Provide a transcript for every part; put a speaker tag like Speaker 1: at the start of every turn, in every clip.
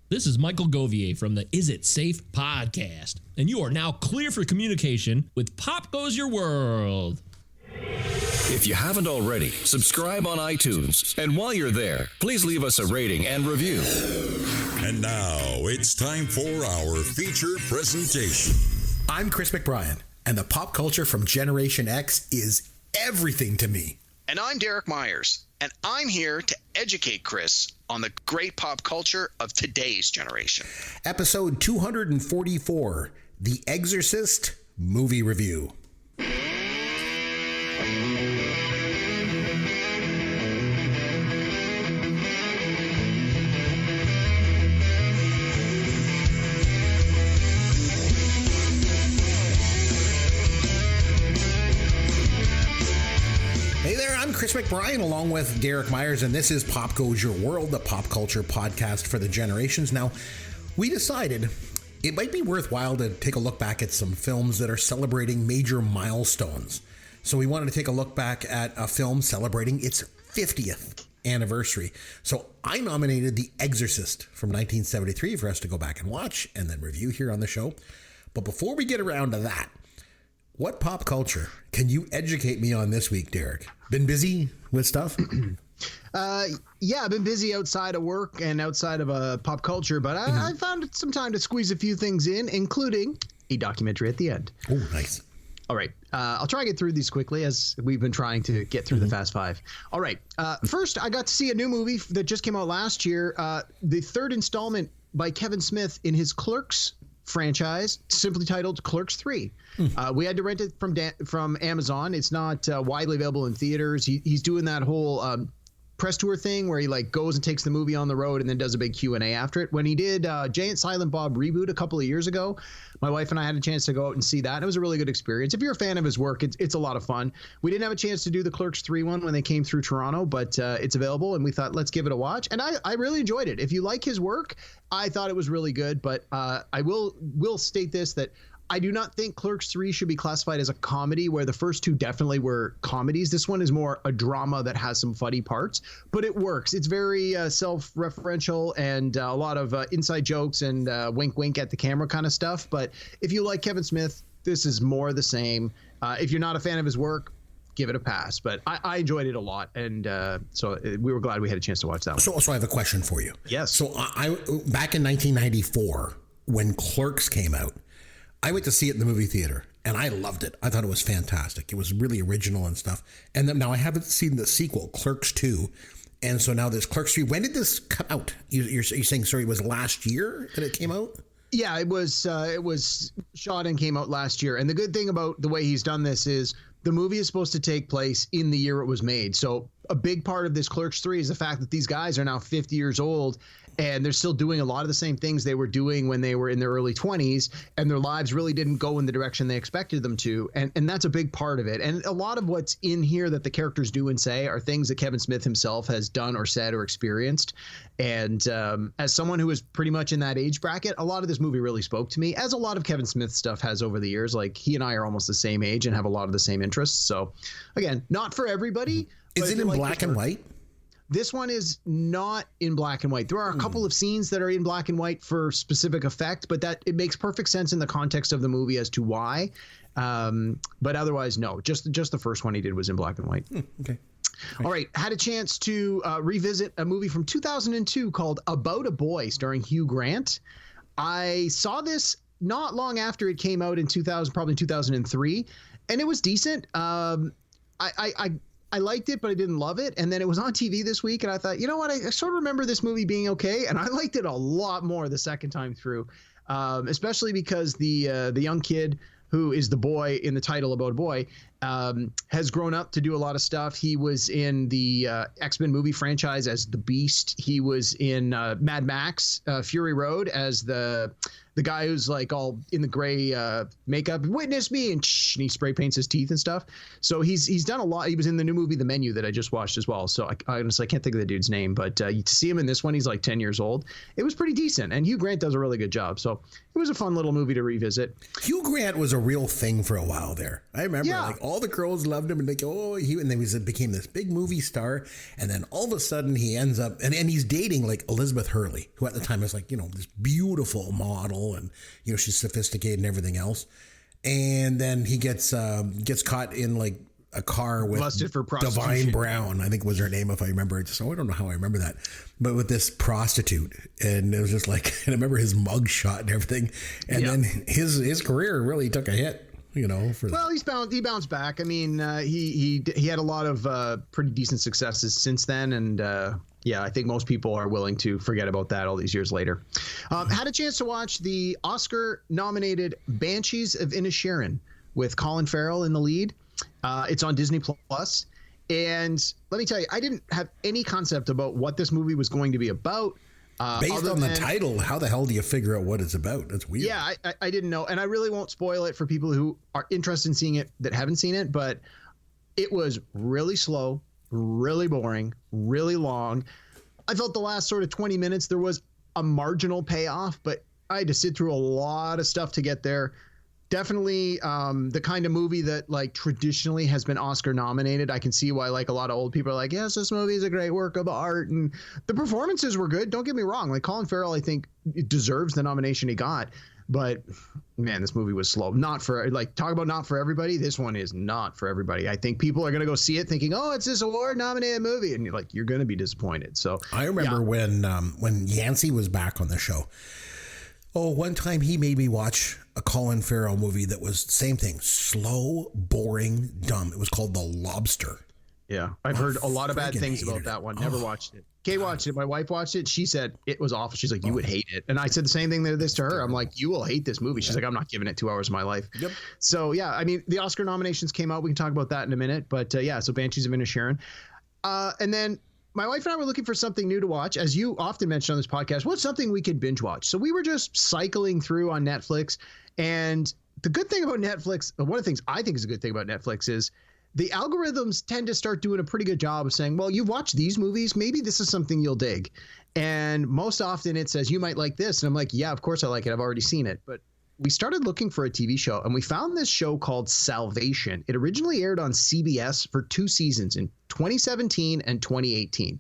Speaker 1: This is Michael Govier from the Is It Safe podcast, and you are now clear for communication with Pop Goes Your World.
Speaker 2: If you haven't already, subscribe on iTunes, and while you're there, please leave us a rating and review.
Speaker 3: And now it's time for our feature presentation.
Speaker 4: I'm Chris McBrien, and the pop culture from Generation X is everything to me.
Speaker 5: And I'm Derek Myers, and I'm here to educate Chris on the great pop culture of today's generation.
Speaker 4: Episode 244, The Exorcist Movie Review. Chris McBrien along with Derek Myers, and this is Pop Goes Your World, the pop culture podcast for the generations. Now, we decided it might be worthwhile to take a look back at some films that are celebrating major milestones. So we wanted to take a look back at a film celebrating its 50th anniversary. So I nominated The Exorcist from 1973 for us to go back and watch and then review here on the show. But before we get around to that, what pop culture can you educate me on this week, Derek? Been busy with stuff?
Speaker 6: Yeah, I've been busy outside of work and outside of pop culture, but I found some time to squeeze a few things in, including a documentary at the end.
Speaker 4: Oh, nice. All
Speaker 6: right. I'll try and get through these quickly as we've been trying to get through the Fast Five. All right. First, I got to see a new movie that just came out last year, the third installment by Kevin Smith in his Clerks franchise, simply titled Clerks 3. We had to rent it from Amazon. It's not widely available in theaters. He's doing that whole press tour thing where he like goes and takes the movie on the road and then does a big Q&A after it. When he did Jay and Silent Bob Reboot a couple of years ago, my wife and I had a chance to go out and see that. And it was a really good experience. If you're a fan of his work, it's a lot of fun. We didn't have a chance to do the Clerks 3 one when they came through Toronto, but it's available and we thought, let's give it a watch. And I really enjoyed it. If you like his work, I thought it was really good, but I will state this, that I do not think Clerks 3 should be classified as a comedy, where the first two definitely were comedies. This one is more a drama that has some funny parts, but it works. It's very self-referential and a lot of inside jokes and wink, wink at the camera kind of stuff. But if you like Kevin Smith, this is more the same. If you're not a fan of his work, give it a pass. But I enjoyed it a lot, and so we were glad we had a chance to watch that one.
Speaker 4: So I have a question for you.
Speaker 6: Yes.
Speaker 4: So I back in 1994, when Clerks came out, I went to see it in the movie theater, and I loved it. I thought it was fantastic. It was really original and stuff. And then now I haven't seen the sequel, Clerks 2, and so now there's Clerks 3. When did this come out? You're saying, sorry, it was last year that it came out?
Speaker 6: Yeah, it was shot and came out last year. And the good thing about the way he's done this is the movie is supposed to take place in the year it was made. So a big part of this Clerks 3 is the fact that these guys are now 50 years old and they're still doing a lot of the same things they were doing when they were in their early 20s, and their lives really didn't go in the direction they expected them to. And that's a big part of it. And a lot of what's in here that the characters do and say are things that Kevin Smith himself has done or said or experienced. And as someone who is pretty much in that age bracket, a lot of this movie really spoke to me, as a lot of Kevin Smith stuff has over the years. Like, he and I are almost the same age and have a lot of the same interests. So again, not for everybody.
Speaker 4: Is it in black and white?
Speaker 6: This one is not in black and white. There are a couple of scenes that are in black and white for specific effect, but that it makes perfect sense in the context of the movie as to why. But otherwise, no. Just the first one he did was in black and white.
Speaker 4: Okay.
Speaker 6: All right. Had a chance to revisit a movie from 2002 called About a Boy, starring Hugh Grant. I saw this not long after it came out in 2003, and it was decent. I liked it, but I didn't love it. And then it was on TV this week, and I thought, you know what? I sort of remember this movie being okay, and I liked it a lot more the second time through, especially because the young kid who is the boy in the title, About a Boy, has grown up to do a lot of stuff. He was in the X-Men movie franchise as the Beast. He was in Mad Max, Fury Road as the guy who's like all in the gray makeup, witness me, and he spray paints his teeth and stuff. So he's done a lot. He was in the new movie The Menu that I just watched as well. So I honestly can't think of the dude's name, but to see him in this one, he's like 10 years old. It was pretty decent, and Hugh Grant does a really good job. So it was a fun little movie to revisit.
Speaker 4: Hugh Grant was a real thing for a while there. I remember like all the girls loved him, and and then he became this big movie star. And then all of a sudden he ends up, and he's dating like Elizabeth Hurley, who at the time was like, this beautiful model, and she's sophisticated and everything else. And then he gets caught in like a car with
Speaker 6: busted for
Speaker 4: Divine Brown, I think was her name, if I remember it. So I don't know how I remember that, but with this prostitute, and it was just like, and I remember his mug shot and everything, and then his career really took a hit.
Speaker 6: Well, he bounced back. I mean, he had a lot of pretty decent successes since then, and I think most people are willing to forget about that all these years later. Had a chance to watch the Oscar-nominated Banshees of Inisherin with Colin Farrell in the lead. It's on Disney Plus, and let me tell you, I didn't have any concept about what this movie was going to be about.
Speaker 4: Based on the title, how the hell do you figure out what it's about? That's weird.
Speaker 6: Yeah, I didn't know, and I really won't spoil it for people who are interested in seeing it that haven't seen it, but it was really slow, really boring, really long. I felt the last sort of 20 minutes there was a marginal payoff, but I had to sit through a lot of stuff to get there. Definitely the kind of movie that like traditionally has been Oscar nominated. I can see why like a lot of old people are like, yes, this movie is a great work of art, and the performances were good. Don't get me wrong. Like Colin Farrell, I think deserves the nomination he got, but man, this movie was slow. Not for talk about not for everybody. This one is not for everybody. I think people are going to go see it thinking, oh, it's this award nominated movie, and you're going to be disappointed. So
Speaker 4: I remember when Yancey was back on the show. Oh, one time he made me watch a Colin Farrell movie that was same thing, slow, boring, dumb. It was called The Lobster.
Speaker 6: Yeah, I've heard a lot of bad things about that one. Never watched it. Kay watched it. My wife watched it. She said it was awful. She's like, you would hate it. And I said the same thing to her. I'm like, you will hate this movie. She's like, I'm not giving it 2 hours of my life. Yep. So, yeah, I mean, the Oscar nominations came out. We can talk about that in a minute. But, so Banshees of Inisherin. And then my wife and I were looking for something new to watch. As you often mention on this podcast, what's something we could binge watch? So we were just cycling through on Netflix. And the good thing about Netflix, one of the things I think is a good thing about Netflix is the algorithms tend to start doing a pretty good job of saying, well, you've watched these movies, maybe this is something you'll dig. And most often it says, you might like this. And I'm like, yeah, of course I like it. I've already seen it. But we started looking for a TV show, and we found this show called Salvation. It originally aired on CBS for 2 seasons in 2017 and 2018.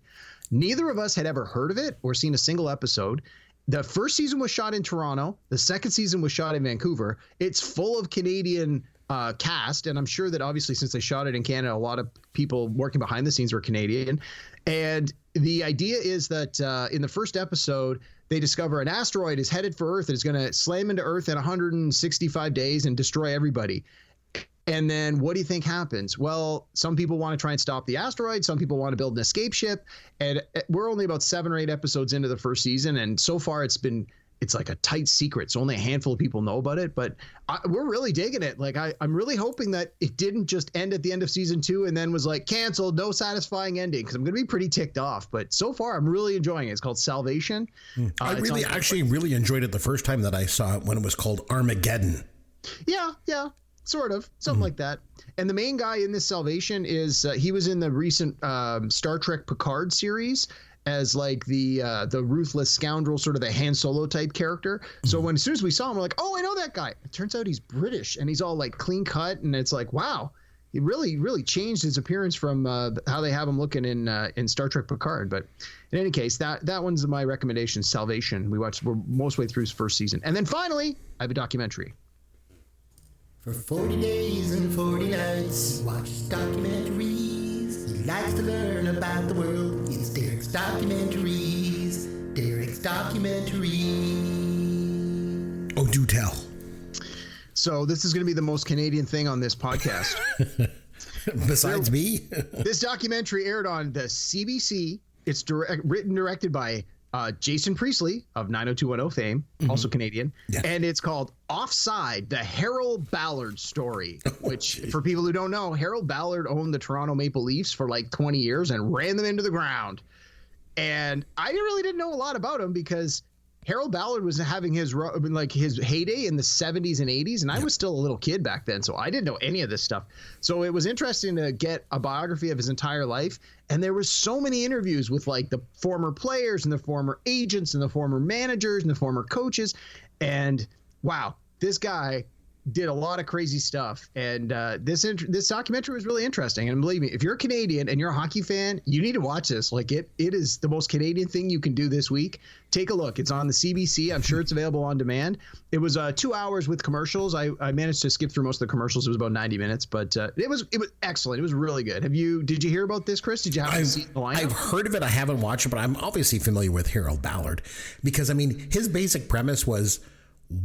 Speaker 6: Neither of us had ever heard of it or seen a single episode. The first season was shot in Toronto. The second season was shot in Vancouver. It's full of Canadian cast, and I'm sure that obviously since they shot it in Canada, a lot of people working behind the scenes were Canadian. And the idea is that in the first episode, they discover an asteroid is headed for Earth and is going to slam into Earth in 165 days and destroy everybody. And then what do you think happens? Well, some people want to try and stop the asteroid. Some people want to build an escape ship. And we're only about 7 or 8 episodes into the first season. And so far it's like a tight secret. So only a handful of people know about it. But we're really digging it. Like I'm really hoping that it didn't just end at the end of season 2 and then was like canceled, no satisfying ending, because I'm going to be pretty ticked off. But so far I'm really enjoying it. It's called Salvation.
Speaker 4: I really enjoyed it the first time that I saw it when it was called Armageddon.
Speaker 6: Yeah. Sort of, something like that. And the main guy in this Salvation is he was in the recent Star Trek Picard series as like the ruthless scoundrel, sort of the Han Solo type character. So as soon as we saw him, we're like, oh, I know that guy. It turns out he's British, and he's all like clean cut, and it's like, wow, he really changed his appearance from how they have him looking in Star Trek Picard. But in any case, that one's my recommendation, Salvation. We're most way through his first season, and then finally, I have a documentary.
Speaker 7: For 40 days and 40 nights, he watches documentaries. He likes to learn about the world. It's Derek's Documentaries. Derek's Documentaries.
Speaker 4: Oh, do tell.
Speaker 6: So this is going to be the most Canadian thing on this podcast.
Speaker 4: Besides me?
Speaker 6: This documentary aired on the CBC. It's written and directed by Jason Priestley of 90210 fame, also Canadian. Yeah. And it's called Offside, the Harold Ballard story, which for people who don't know, Harold Ballard owned the Toronto Maple Leafs for like 20 years and ran them into the ground. And I really didn't know a lot about him because Harold Ballard was having his heyday in the 70s and 80s, and I was still a little kid back then, so I didn't know any of this stuff. So it was interesting to get a biography of his entire life, and there were so many interviews with like the former players and the former agents and the former managers and the former coaches, and wow, this guy did a lot of crazy stuff, and this documentary was really interesting. And believe me, if you're a Canadian and you're a hockey fan, you need to watch this. Like it is the most Canadian thing you can do this week. Take a look. It's on the CBC. I'm sure it's available on demand. It was 2 hours with commercials. I managed to skip through most of the commercials. It was about 90 minutes, but it was excellent. It was really good. Did you hear about this, Chris? Did you have to see the lineup?
Speaker 4: I've heard of it. I haven't watched it, but I'm obviously familiar with Harold Ballard because I mean his basic premise was,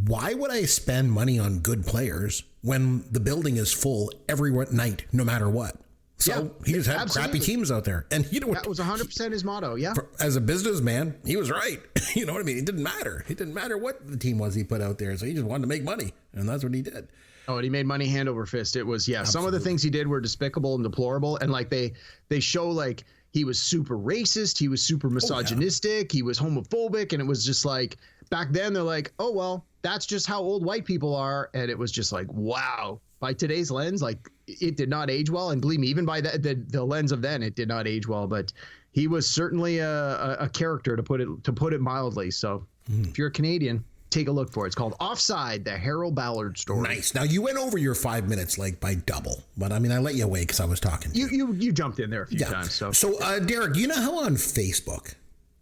Speaker 4: why would I spend money on good players when the building is full every night, no matter what? So he just had crappy teams out there. And you know what?
Speaker 6: That was 100% his motto, yeah.
Speaker 4: As a businessman, he was right. You know what I mean? It didn't matter. It didn't matter what the team was he put out there. So he just wanted to make money. And that's what he did.
Speaker 6: Oh, and he made money hand over fist. It was, Absolutely. Some of the things he did were despicable and deplorable. And like they show like he was super racist. He was super misogynistic. He was homophobic. And it was just like, back then they're like, oh, well, that's just how old white people are. And it was just like, wow. By today's lens, like it did not age well. And believe me, even by the lens of then, it did not age well. But he was certainly a character, to put it mildly. So if you're a Canadian, take a look for it. It's called Offside, the Harold Ballard story.
Speaker 4: Nice. Now you went over your 5 minutes like by double, but I mean I let you away because I was talking to you.
Speaker 6: You jumped in there a few times.
Speaker 4: So Derek, you know how on Facebook,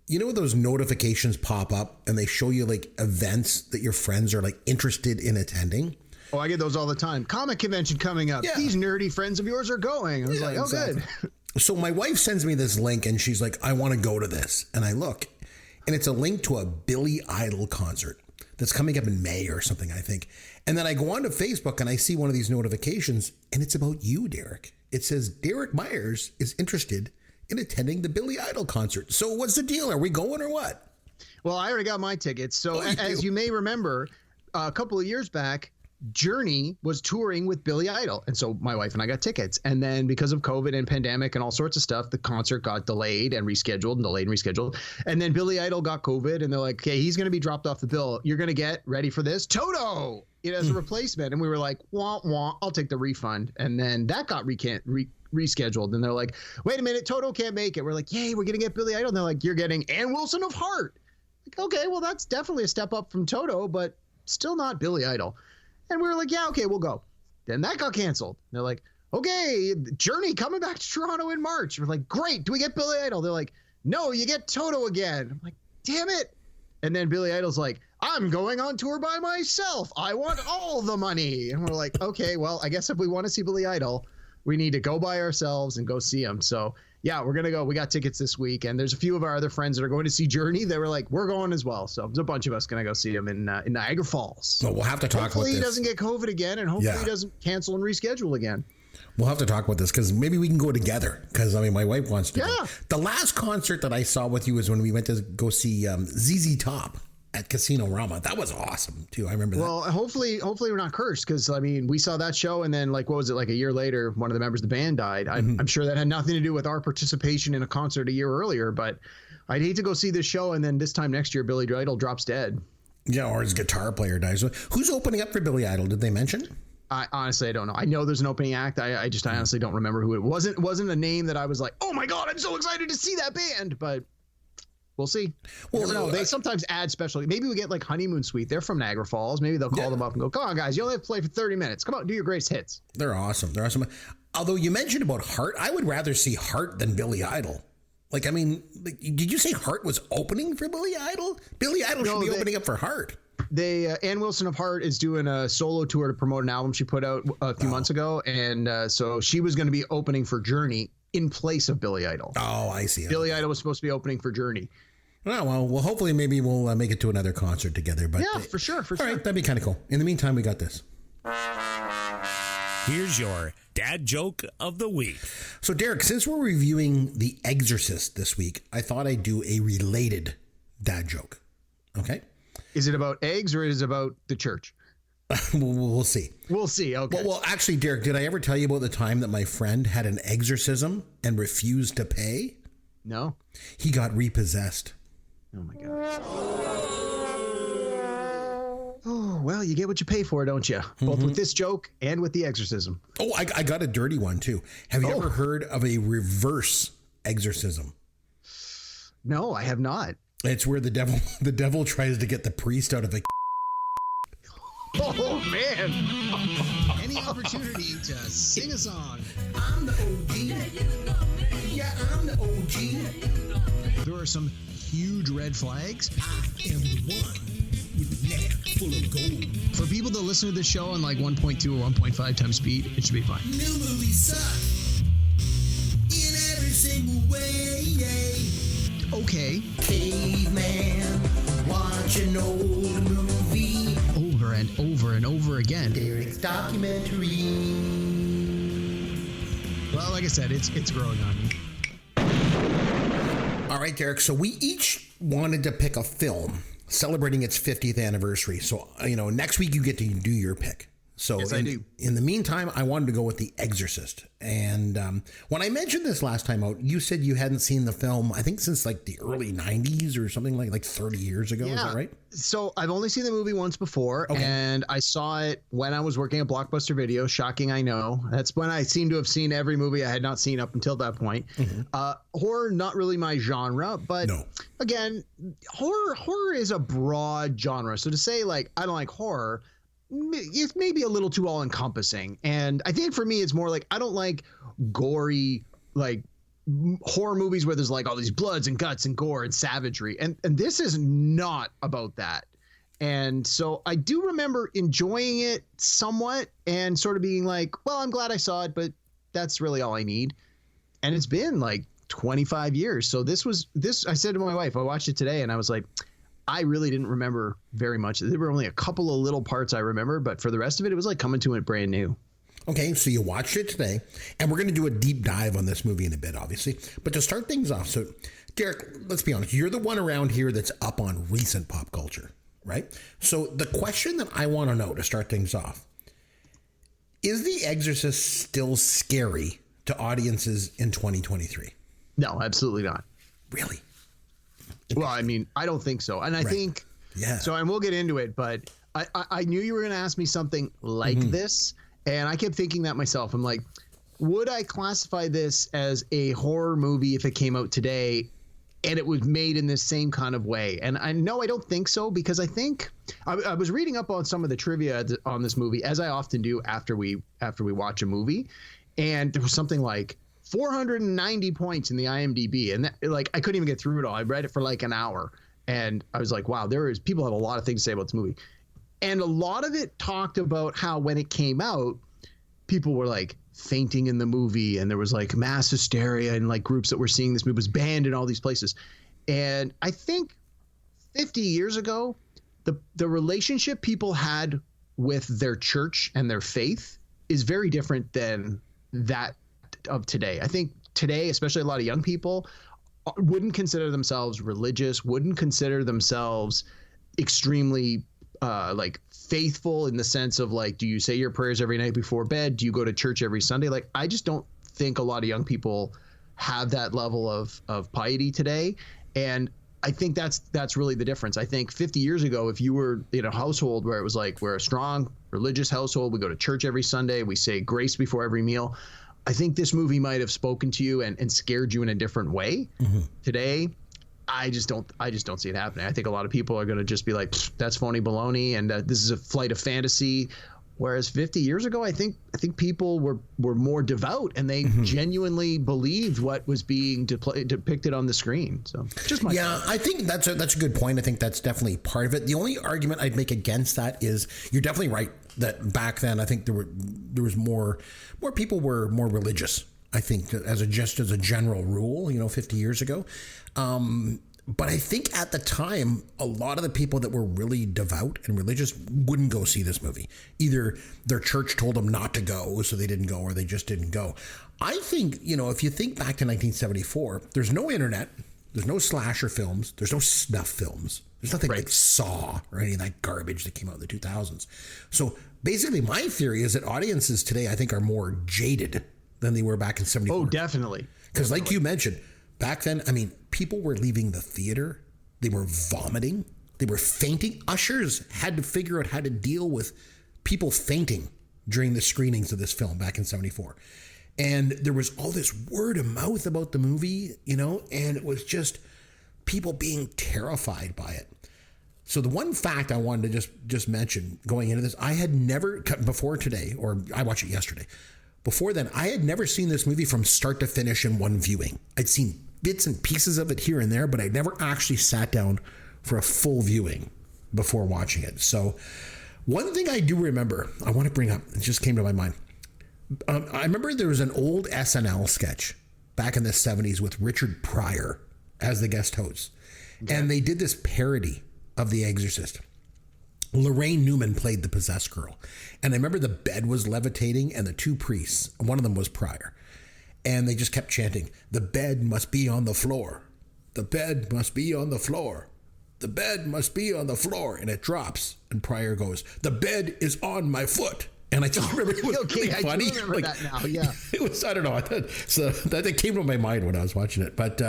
Speaker 4: you know, those notifications pop up and they show you like events that your friends are like interested in attending?
Speaker 6: Oh, I get those all the time. Comic convention coming up. Yeah. These nerdy friends of yours are going. I was like, exactly. Good.
Speaker 4: So my wife sends me this link and she's like, I want to go to this. And I look and it's a link to a Billy Idol concert that's coming up in May or something, I think. And then I go onto Facebook and I see one of these notifications and it's about you, Derek. It says Derek Myers is interested in attending the Billy Idol concert. So what's the deal? Are we going or what?
Speaker 6: Well, I already got my tickets. So as you may remember, a couple of years back, Journey was touring with Billy Idol. And so my wife and I got tickets. And then because of COVID and pandemic and all sorts of stuff, the concert got delayed and rescheduled and delayed and rescheduled. And then Billy Idol got COVID and they're like, okay, he's going to be dropped off the bill. You're going to get, ready for this, Toto as a replacement. And we were like, wah, wah, I'll take the refund. And then that got rescheduled. And they're like, wait a minute, Toto can't make it. We're like, yay, we're going to get Billy Idol. And they're like, you're getting Ann Wilson of Heart. Like, okay, well, that's definitely a step up from Toto, but still not Billy Idol. And we were like, yeah, okay, we'll go. Then that got canceled. They're like, okay, Journey coming back to Toronto in March. We're like, great. Do we get Billy Idol? They're like, no, you get Toto again. I'm like, damn it. And then Billy Idol's like, I'm going on tour by myself. I want all the money. And we're like, okay, well, I guess if we want to see Billy Idol, we need to go by ourselves and go see him. So yeah, we're going to go. We got tickets this week. And there's a few of our other friends that are going to see Journey. They were like, we're going as well. So there's a bunch of us going to go see him in Niagara Falls.
Speaker 4: So we'll have to talk about this.
Speaker 6: Hopefully he doesn't get COVID again. And hopefully he doesn't cancel and reschedule again.
Speaker 4: We'll have to talk about this because maybe we can go together because, I mean, my wife wants to go. The last concert that I saw with you was when we went to go see ZZ Top at Casino Rama. That was awesome, too. I remember that.
Speaker 6: Well, hopefully we're not cursed because, I mean, we saw that show and then, like, what was it, like a year later, one of the members of the band died. I'm sure that had nothing to do with our participation in a concert a year earlier, but I'd hate to go see this show and then this time next year, Billy Idol drops dead.
Speaker 4: Yeah, or his guitar player dies. Who's opening up for Billy Idol? Did they mention?
Speaker 6: I honestly don't know. I know there's an opening act. I honestly don't remember who it was. Wasn't a name that I was like, oh my God, I'm so excited to see that band. But we'll see. Well, no, they sometimes add special. Maybe we get like Honeymoon Suite. They're from Niagara Falls. Maybe they'll call them up and go, come on, guys, you only have to play for 30 minutes. Come on, do your greatest hits.
Speaker 4: They're awesome. They're awesome. Although you mentioned about Heart, I would rather see Heart than Billy Idol. Like, I mean, did you say Heart was opening for Billy Idol? Billy Idol should be opening up for Heart.
Speaker 6: Ann Wilson of Heart is doing a solo tour to promote an album she put out a few months ago. And so she was going to be opening for Journey in place of Billy Idol.
Speaker 4: Oh, I see.
Speaker 6: Billy Idol was supposed to be opening for Journey.
Speaker 4: Oh, well, hopefully maybe we'll make it to another concert together. But
Speaker 6: yeah, for sure.
Speaker 4: All right, that'd be kind of cool. In the meantime, we got this.
Speaker 8: Here's your dad joke of the week.
Speaker 4: So, Derek, since we're reviewing The Exorcist this week, I thought I'd do a related dad joke. Okay?
Speaker 6: Is it about eggs or is it about the church?
Speaker 4: We'll see.
Speaker 6: We'll see. Okay.
Speaker 4: Well, actually, Derek, did I ever tell you about the time that my friend had an exorcism and refused to pay?
Speaker 6: No.
Speaker 4: He got repossessed.
Speaker 6: Oh, my God. Oh, well, you get what you pay for, don't you? Both with this joke and with the exorcism.
Speaker 4: Oh, I got a dirty one, too. Have you ever heard of a reverse exorcism?
Speaker 6: No, I have not.
Speaker 4: It's where the devil tries to get the priest out of a
Speaker 6: Oh, man. Any opportunity to sing a song.
Speaker 7: I'm the OG. Yeah, I'm the OG.
Speaker 6: There are some huge red flags.
Speaker 7: I am the one with the neck full of gold.
Speaker 6: For people that listen to this show on like 1.2 or 1.5 times speed, it should be fine.
Speaker 7: New movies suck in every single way.
Speaker 6: Okay.
Speaker 7: Caveman, watch an old movie.
Speaker 6: Over and over and over again.
Speaker 7: Derek's documentary.
Speaker 6: Well, like I said, it's growing on me.
Speaker 4: All right, Derek. So we each wanted to pick a film celebrating its 50th anniversary. So, next week you get to do your pick. So
Speaker 6: yes, I do.
Speaker 4: In the meantime, I wanted to go with The Exorcist. And when I mentioned this last time out, you said you hadn't seen the film, I think since like the early 90s or something like 30 years ago. Yeah. Is that right?
Speaker 6: So I've only seen the movie once before, and I saw it when I was working at Blockbuster Video. Shocking, I know. That's when I seem to have seen every movie I had not seen up until that point. Mm-hmm. Horror, not really my genre, but again, horror is a broad genre. So to say like I don't like horror, it's maybe a little too all-encompassing. And I think for me, it's more like I don't like gory, like horror movies where there's like all these bloods and guts and gore and savagery. And this is not about that. And so I do remember enjoying it somewhat and sort of being like, well, I'm glad I saw it, but that's really all I need. And it's been like 25 years. So this, I said to my wife, I watched it today and I was like, I really didn't remember very much. There were only a couple of little parts I remember, but for the rest of it, it was like coming to it brand new.
Speaker 4: Okay, so you watched it today, and we're going to do a deep dive on this movie in a bit, obviously. But to start things off, so Derek, let's be honest, you're the one around here that's up on recent pop culture, right? So the question that I want to know to start things off, is The Exorcist still scary to audiences in 2023?
Speaker 6: No, absolutely not.
Speaker 4: Really?
Speaker 6: Well, I mean, I don't think so. And I think, so, and we'll get into it, but I knew you were going to ask me something like this. And I kept thinking that myself. I'm like, would I classify this as a horror movie if it came out today and it was made in this same kind of way? And I know I don't think so, because I think I was reading up on some of the trivia on this movie, as I often do after we watch a movie. And there was something like 490 points in the IMDb. And that, like, I couldn't even get through it all. I read it for like an hour. And I was like, wow, people have a lot of things to say about this movie. And a lot of it talked about how when it came out, people were like fainting in the movie, and there was like mass hysteria, and like groups that were seeing this movie was banned in all these places. And I think 50 years ago, the relationship people had with their church and their faith is very different than that of today. I think today, especially a lot of young people, wouldn't consider themselves religious, wouldn't consider themselves extremely like faithful in the sense of like, do you say your prayers every night before bed? Do you go to church every Sunday? Like, I just don't think a lot of young people have that level of piety today. And I think that's really the difference. I think 50 years ago, if you were in a household where it was like, we're a strong religious household, we go to church every Sunday, we say grace before every meal, I think this movie might have spoken to you and scared you in a different way. Today, I just don't see it happening. I think a lot of people are going to just be like, that's phony baloney, and this is a flight of fantasy. Whereas 50 years ago, I think people were more devout, and they genuinely believed what was being depicted on the screen. So just my thought.
Speaker 4: I think that's a good point. I think that's definitely part of it. The only argument I'd make against that is you're definitely right that back then I think there was more people were more religious. I think as a general rule, 50 years ago. But I think at the time, a lot of the people that were really devout and religious wouldn't go see this movie. Either their church told them not to go, so they didn't go, or they just didn't go. I think, if you think back to 1974, there's no internet, there's no slasher films, there's no snuff films. There's nothing like Saw or any of that garbage that came out in the 2000s. So basically, my theory is that audiences today, I think, are more jaded than they were back in 74.
Speaker 6: Oh, definitely.
Speaker 4: Because like you mentioned, back then, I mean, people were leaving the theater. They were vomiting. They were fainting. Ushers had to figure out how to deal with people fainting during the screenings of this film back in 74. And there was all this word of mouth about the movie, and it was just people being terrified by it. So the one fact I wanted to just mention going into this, I had never, before today, or I watched it yesterday, before then, I had never seen this movie from start to finish in one viewing. I'd seen bits and pieces of it here and there, but I never actually sat down for a full viewing before watching it. So one thing I do remember, I want to bring up, it just came to my mind. I remember there was an old SNL sketch back in the 70s with Richard Pryor as the guest host. Okay. And they did this parody of The Exorcist. Lorraine Newman played the possessed girl. And I remember the bed was levitating and the two priests, one of them was Pryor. And they just kept chanting, "The bed must be on the floor. The bed must be on the floor. The bed must be on the floor." And it drops. And Pryor goes, "The bed is on my foot." And I just remember it was really funny.
Speaker 6: I remember that now, yeah.
Speaker 4: It was, I don't know. So that came to my mind when I was watching it. But,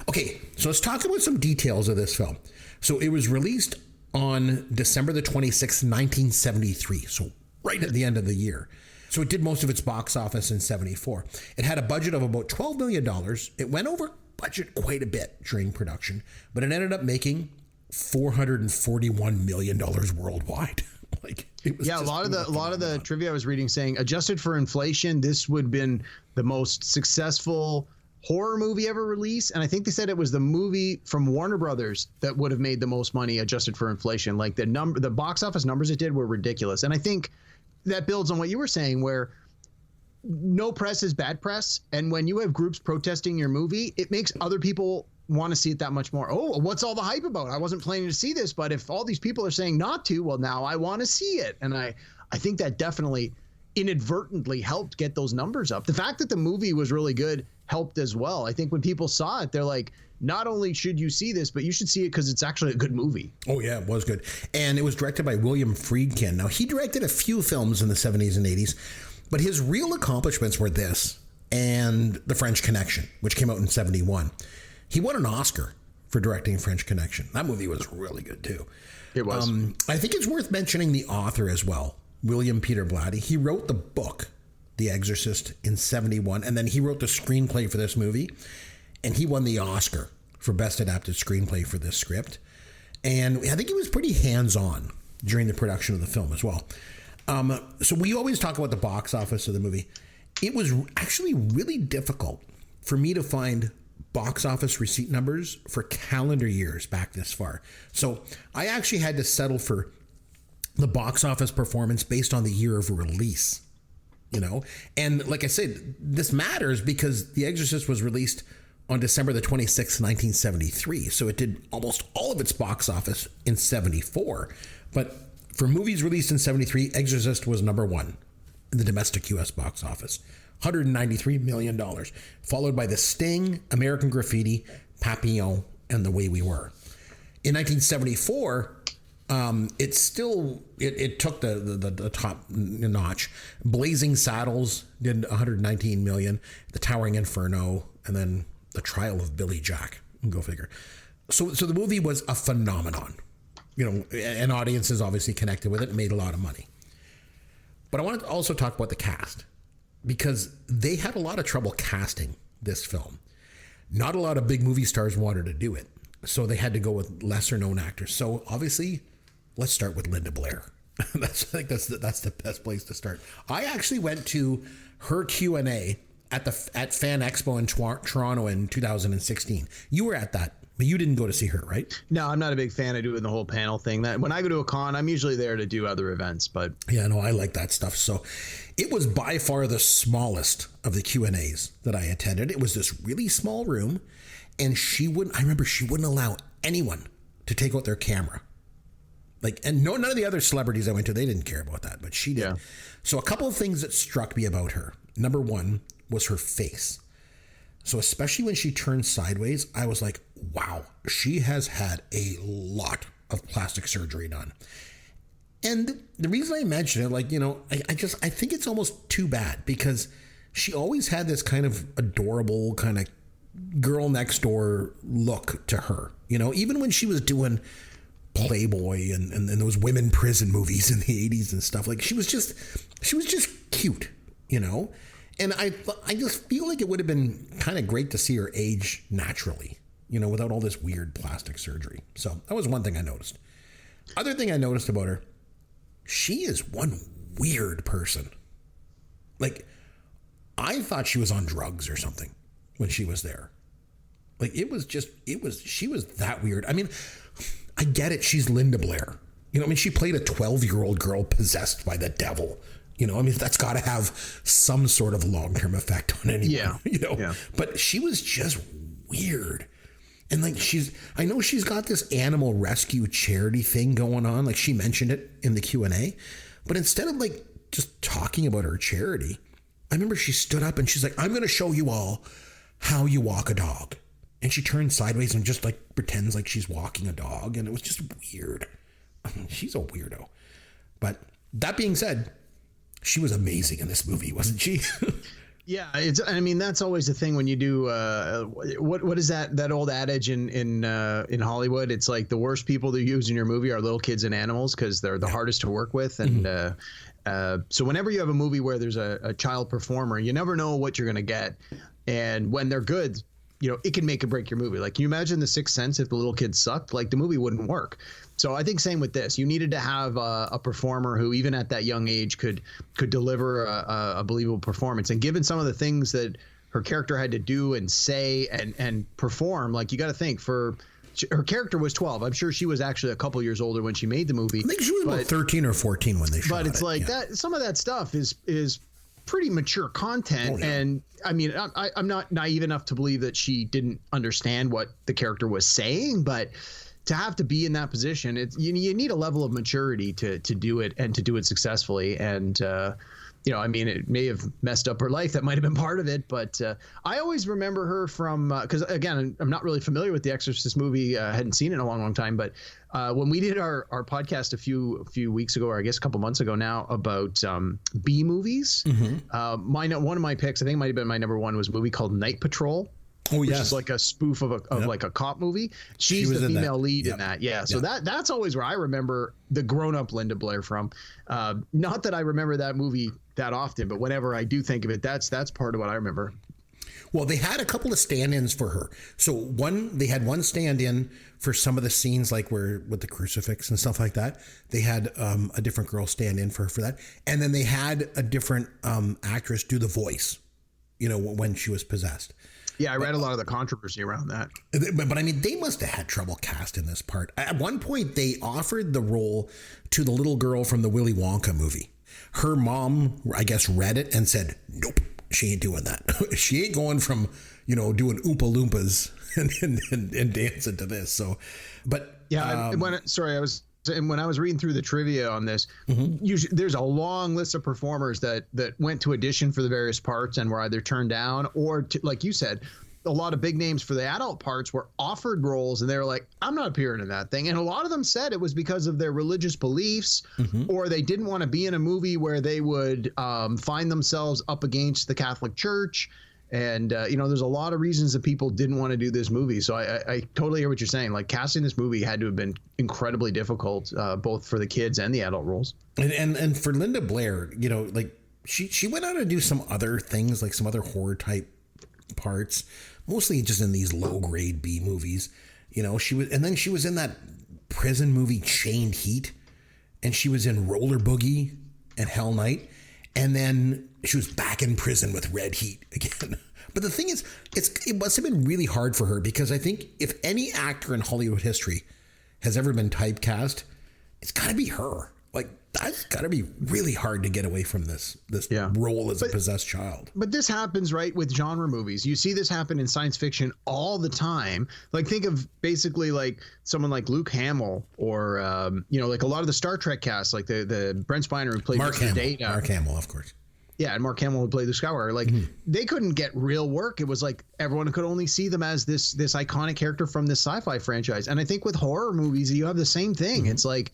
Speaker 4: okay, so let's talk about some details of this film. So it was released on December the 26th, 1973. So right at the end of the year. So it did most of its box office in 74. It had a budget of about $12 million. It went over budget quite a bit during production, but it ended up making $441 million worldwide. Like, it was,
Speaker 6: yeah, a lot of the trivia I was reading saying, adjusted for inflation, this would have been the most successful horror movie ever released. And I think they said it was the movie from Warner Brothers that would have made the most money adjusted for inflation. Like the box office numbers it did were ridiculous. And I think that builds on what you were saying, where no press is bad press. And when you have groups protesting your movie, it makes other people want to see it that much more. Oh, what's all the hype about? I wasn't planning to see this, but if all these people are saying not to, well, now I want to see it. And I think that definitely inadvertently helped get those numbers up. The fact that the movie was really good helped as well. I think when people saw it, they're like, not only should you see this, but you should see it because it's actually a good movie.
Speaker 4: Oh, yeah, it was good. And it was directed by William Friedkin. Now, he directed a few films in the 70s and 80s, but his real accomplishments were this and The French Connection, which came out in 71. He won an Oscar for directing French Connection. That movie was really good, too.
Speaker 6: It was.
Speaker 4: I think it's worth mentioning the author as well, William Peter Blatty. He wrote the book, The Exorcist, in 71, and then he wrote the screenplay for this movie, and he won the Oscar for Best Adapted Screenplay for this script. And I think he was pretty hands-on during the production of the film as well. So we always talk about the box office of the movie. It was actually really difficult for me to find box office receipt numbers for calendar years back this far. So I actually had to settle for the box office performance based on the year of release, you know? And like I said, this matters because The Exorcist was released on December the 26th, 1973. So it did almost all of its box office in 74. But for movies released in 73, Exorcist was number one in the domestic U.S. box office. $193 million, followed by The Sting, American Graffiti, Papillon, and The Way We Were. In 1974, it took the top notch. Blazing Saddles did $119 million, The Towering Inferno, and then The Trial of Billy Jack. Go figure. So the movie was a phenomenon. You know, and audiences obviously connected with it and made a lot of money. But I want to also talk about the cast, because they had a lot of trouble casting this film. Not a lot of big movie stars wanted to do it, so they had to go with lesser known actors. So obviously, let's start with Linda Blair. That's the best place to start. I actually went to her Q&A at Fan Expo in Toronto in 2016. You were at that, but you didn't go to see her, right?
Speaker 6: No, I'm not a big fan of doing the whole panel thing. That when I go to a con, I'm usually there to do other events. But
Speaker 4: yeah, no, I like that stuff. So it was by far the smallest of the Q&As that I attended. It was this really small room, and I remember she wouldn't allow anyone to take out their camera. And none of the other celebrities I went to, they didn't care about that, but she did. Yeah. So a couple of things that struck me about her. Number one was her face. So especially when she turned sideways, I was like, wow, she has had a lot of plastic surgery done. And the reason I mention it, I think it's almost too bad because she always had this kind of adorable kind of girl next door look to her. You know, even when she was doing Playboy and those women prison movies in the 80s and stuff, like she was just cute, you know? And I just feel like it would have been kind of great to see her age naturally, you know, without all this weird plastic surgery. So that was one thing I noticed. Other thing I noticed about her, she is one weird person. Like, I thought she was on drugs or something when she was there. Like, she was that weird. I mean, I get it. She's Linda Blair. You know, I mean, she played a 12-year-old girl possessed by the devil. You know, I mean, that's got to have some sort of long-term effect on anyone.
Speaker 6: Yeah.
Speaker 4: You know,
Speaker 6: yeah.
Speaker 4: But she was just weird. And like, I know she's got this animal rescue charity thing going on. Like, she mentioned it in the Q&A, but instead of like just talking about her charity, I remember she stood up and she's like, I'm going to show you all how you walk a dog. And she turns sideways and just like pretends like she's walking a dog. And it was just weird. I mean, she's a weirdo. But that being said, she was amazing in this movie, wasn't she?
Speaker 6: Yeah, I mean, that's always the thing when you do what is that old adage in Hollywood? It's like the worst people to use in your movie are little kids and animals because they're the hardest to work with. And so whenever you have a movie where there's a child performer, you never know what you're gonna get. And when they're good, you know, it can make or break your movie. Like, can you imagine The Sixth Sense if the little kids sucked? Like, the movie wouldn't work. So I think same with this. You needed to have a performer who, even at that young age, could deliver a believable performance. And given some of the things that her character had to do and say and perform, like, you got to think her character was 12. I'm sure she was actually a couple years older when she made the movie.
Speaker 4: I think she was about 13 or 14 when they shot it.
Speaker 6: But it's like that. Some of that stuff is pretty mature content. And I mean, I'm not naive enough to believe that she didn't understand what the character was saying, but to have to be in that position, you need a level of maturity to do it and to do it successfully. And you know, I mean, it may have messed up her life. That might have been part of it. But I always remember her from because, again, I'm not really familiar with the Exorcist movie. I hadn't seen it in a long, long time. But when we did our podcast a few weeks ago, or I guess a couple months ago now, about B movies, one of my picks, I think it might have been my number one, was a movie called Night Patrol.
Speaker 4: Oh,
Speaker 6: which
Speaker 4: yes.
Speaker 6: is like a spoof of like a cop movie. She's the female lead in that. Yeah. So that's always where I remember the grown-up Linda Blair from. Not that I remember that movie that often, but whenever I do think of it, that's part of what I remember.
Speaker 4: Well, they had a couple of stand-ins for her. So they had one stand-in for some of the scenes, like where with the crucifix and stuff like that. They had a different girl stand in for her for that. And then they had a different actress do the voice, you know, when she was possessed.
Speaker 6: Yeah, I read a lot of the controversy around that.
Speaker 4: But I mean, they must have had trouble casting this part. At one point, they offered the role to the little girl from the Willy Wonka movie. Her mom, I guess, read it and said, nope, she ain't doing that. She ain't going from, you know, doing Oompa Loompas and dancing to this. So, but
Speaker 6: yeah, when I was reading through the trivia on this, usually there's a long list of performers that went to audition for the various parts and were either turned down or, like you said, a lot of big names for the adult parts were offered roles and they were like, I'm not appearing in that thing. And a lot of them said it was because of their religious beliefs or they didn't want to be in a movie where they would find themselves up against the Catholic Church. And, you know, there's a lot of reasons that people didn't want to do this movie. So I totally hear what you're saying. Like, casting this movie had to have been incredibly difficult, both for the kids and the adult roles.
Speaker 4: And for Linda Blair, you know, like she went on to do some other things, like some other horror type parts, mostly just in these low grade B movies. You know, she was in that prison movie Chained Heat, and she was in Roller Boogie and Hell Night. And then she was back in prison with Red Heat again. But the thing is, it must have been really hard for her, because I think if any actor in Hollywood history has ever been typecast, it's got to be her. Like, that's got to be really hard to get away from this role as a possessed child.
Speaker 6: But this happens, right, with genre movies. You see this happen in science fiction all the time. Like, think of basically like someone like Luke Hamill, or you know, like a lot of the Star Trek cast, like the Brent Spiner who played
Speaker 4: Mark Hamill, of course.
Speaker 6: Yeah, and Mark Hamill who played the Skywalker. Like, they couldn't get real work. It was like everyone could only see them as this iconic character from this sci-fi franchise. And I think with horror movies, you have the same thing. It's like,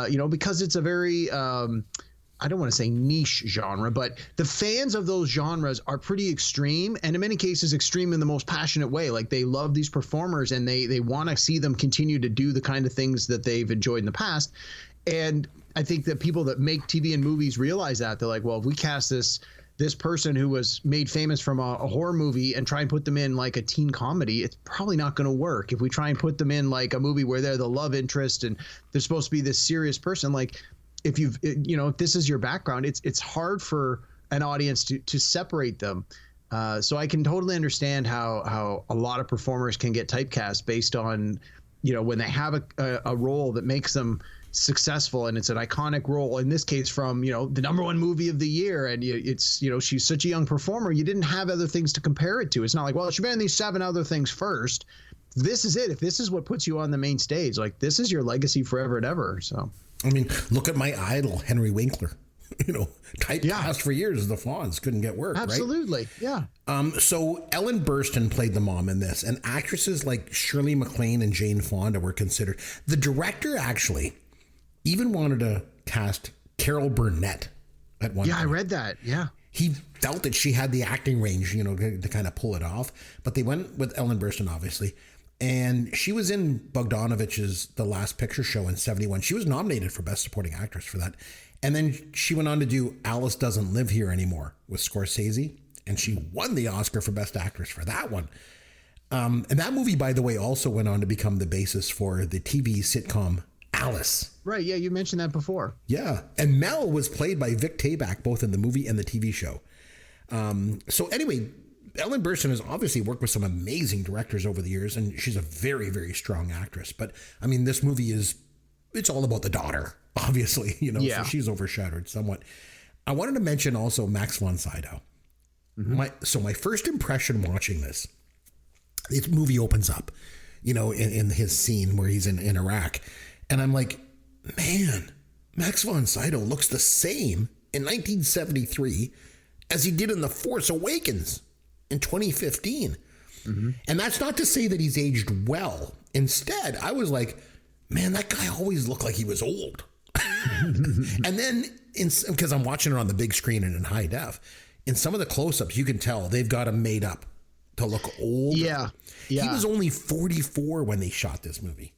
Speaker 6: you know, because it's a very, I don't want to say niche genre, but the fans of those genres are pretty extreme, and in many cases extreme in the most passionate way. Like, they love these performers and they want to see them continue to do the kind of things that they've enjoyed in the past. And I think that people that make TV and movies realize that. They're like, well, if we cast this this person who was made famous from a horror movie and try and put them in like a teen comedy, it's probably not going to work. If we try and put them in like a movie where they're the love interest and they're supposed to be this serious person, like if if this is your background, it's hard for an audience to separate them. So I can totally understand how a lot of performers can get typecast based on, when they have a role that makes them successful and it's an iconic role, in this case from the #1 movie of the year, and it's she's such a young performer, you didn't have other things to compare it to. It's not like, well, she's been in these 7 other things first. This is it. If this is what puts you on the main stage, like, this is your legacy forever and ever. So
Speaker 4: I mean, look at my idol Henry Winkler, typecast for years as the Fonz, couldn't get work.
Speaker 6: Absolutely.
Speaker 4: Right? Yeah. So Ellen Burstyn played the mom in this, and actresses like Shirley MacLaine and Jane Fonda were considered. The director actually even wanted to cast Carol Burnett at one point.
Speaker 6: I read that. Yeah.
Speaker 4: He felt that she had the acting range, to kind of pull it off. But they went with Ellen Burstyn, obviously. And she was in Bogdanovich's The Last Picture Show in 71. She was nominated for Best Supporting Actress for that. And then she went on to do Alice Doesn't Live Here Anymore with Scorsese. And she won the Oscar for Best Actress for that one. And that movie, by the way, also went on to become the basis for the TV sitcom Alice.
Speaker 6: Right. Yeah, you mentioned that before.
Speaker 4: Yeah. And Mel was played by Vic Tayback, both in the movie and the TV show. So anyway, Ellen Burstyn has obviously worked with some amazing directors over the years, and she's a very, very strong actress. But I mean, this movie it's all about the daughter, obviously, so she's overshadowed somewhat. I wanted to mention also Max von Sydow. Mm-hmm. My first impression watching this movie opens up, in his scene where he's in Iraq. And I'm like, man, Max von Sydow looks the same in 1973 as he did in The Force Awakens in 2015. Mm-hmm. And that's not to say that he's aged well. Instead, I was like, man, that guy always looked like he was old. And then, because I'm watching it on the big screen and in high def, in some of the close-ups, you can tell they've got him made up to look old.
Speaker 6: Yeah.
Speaker 4: He was only 44 when they shot this movie.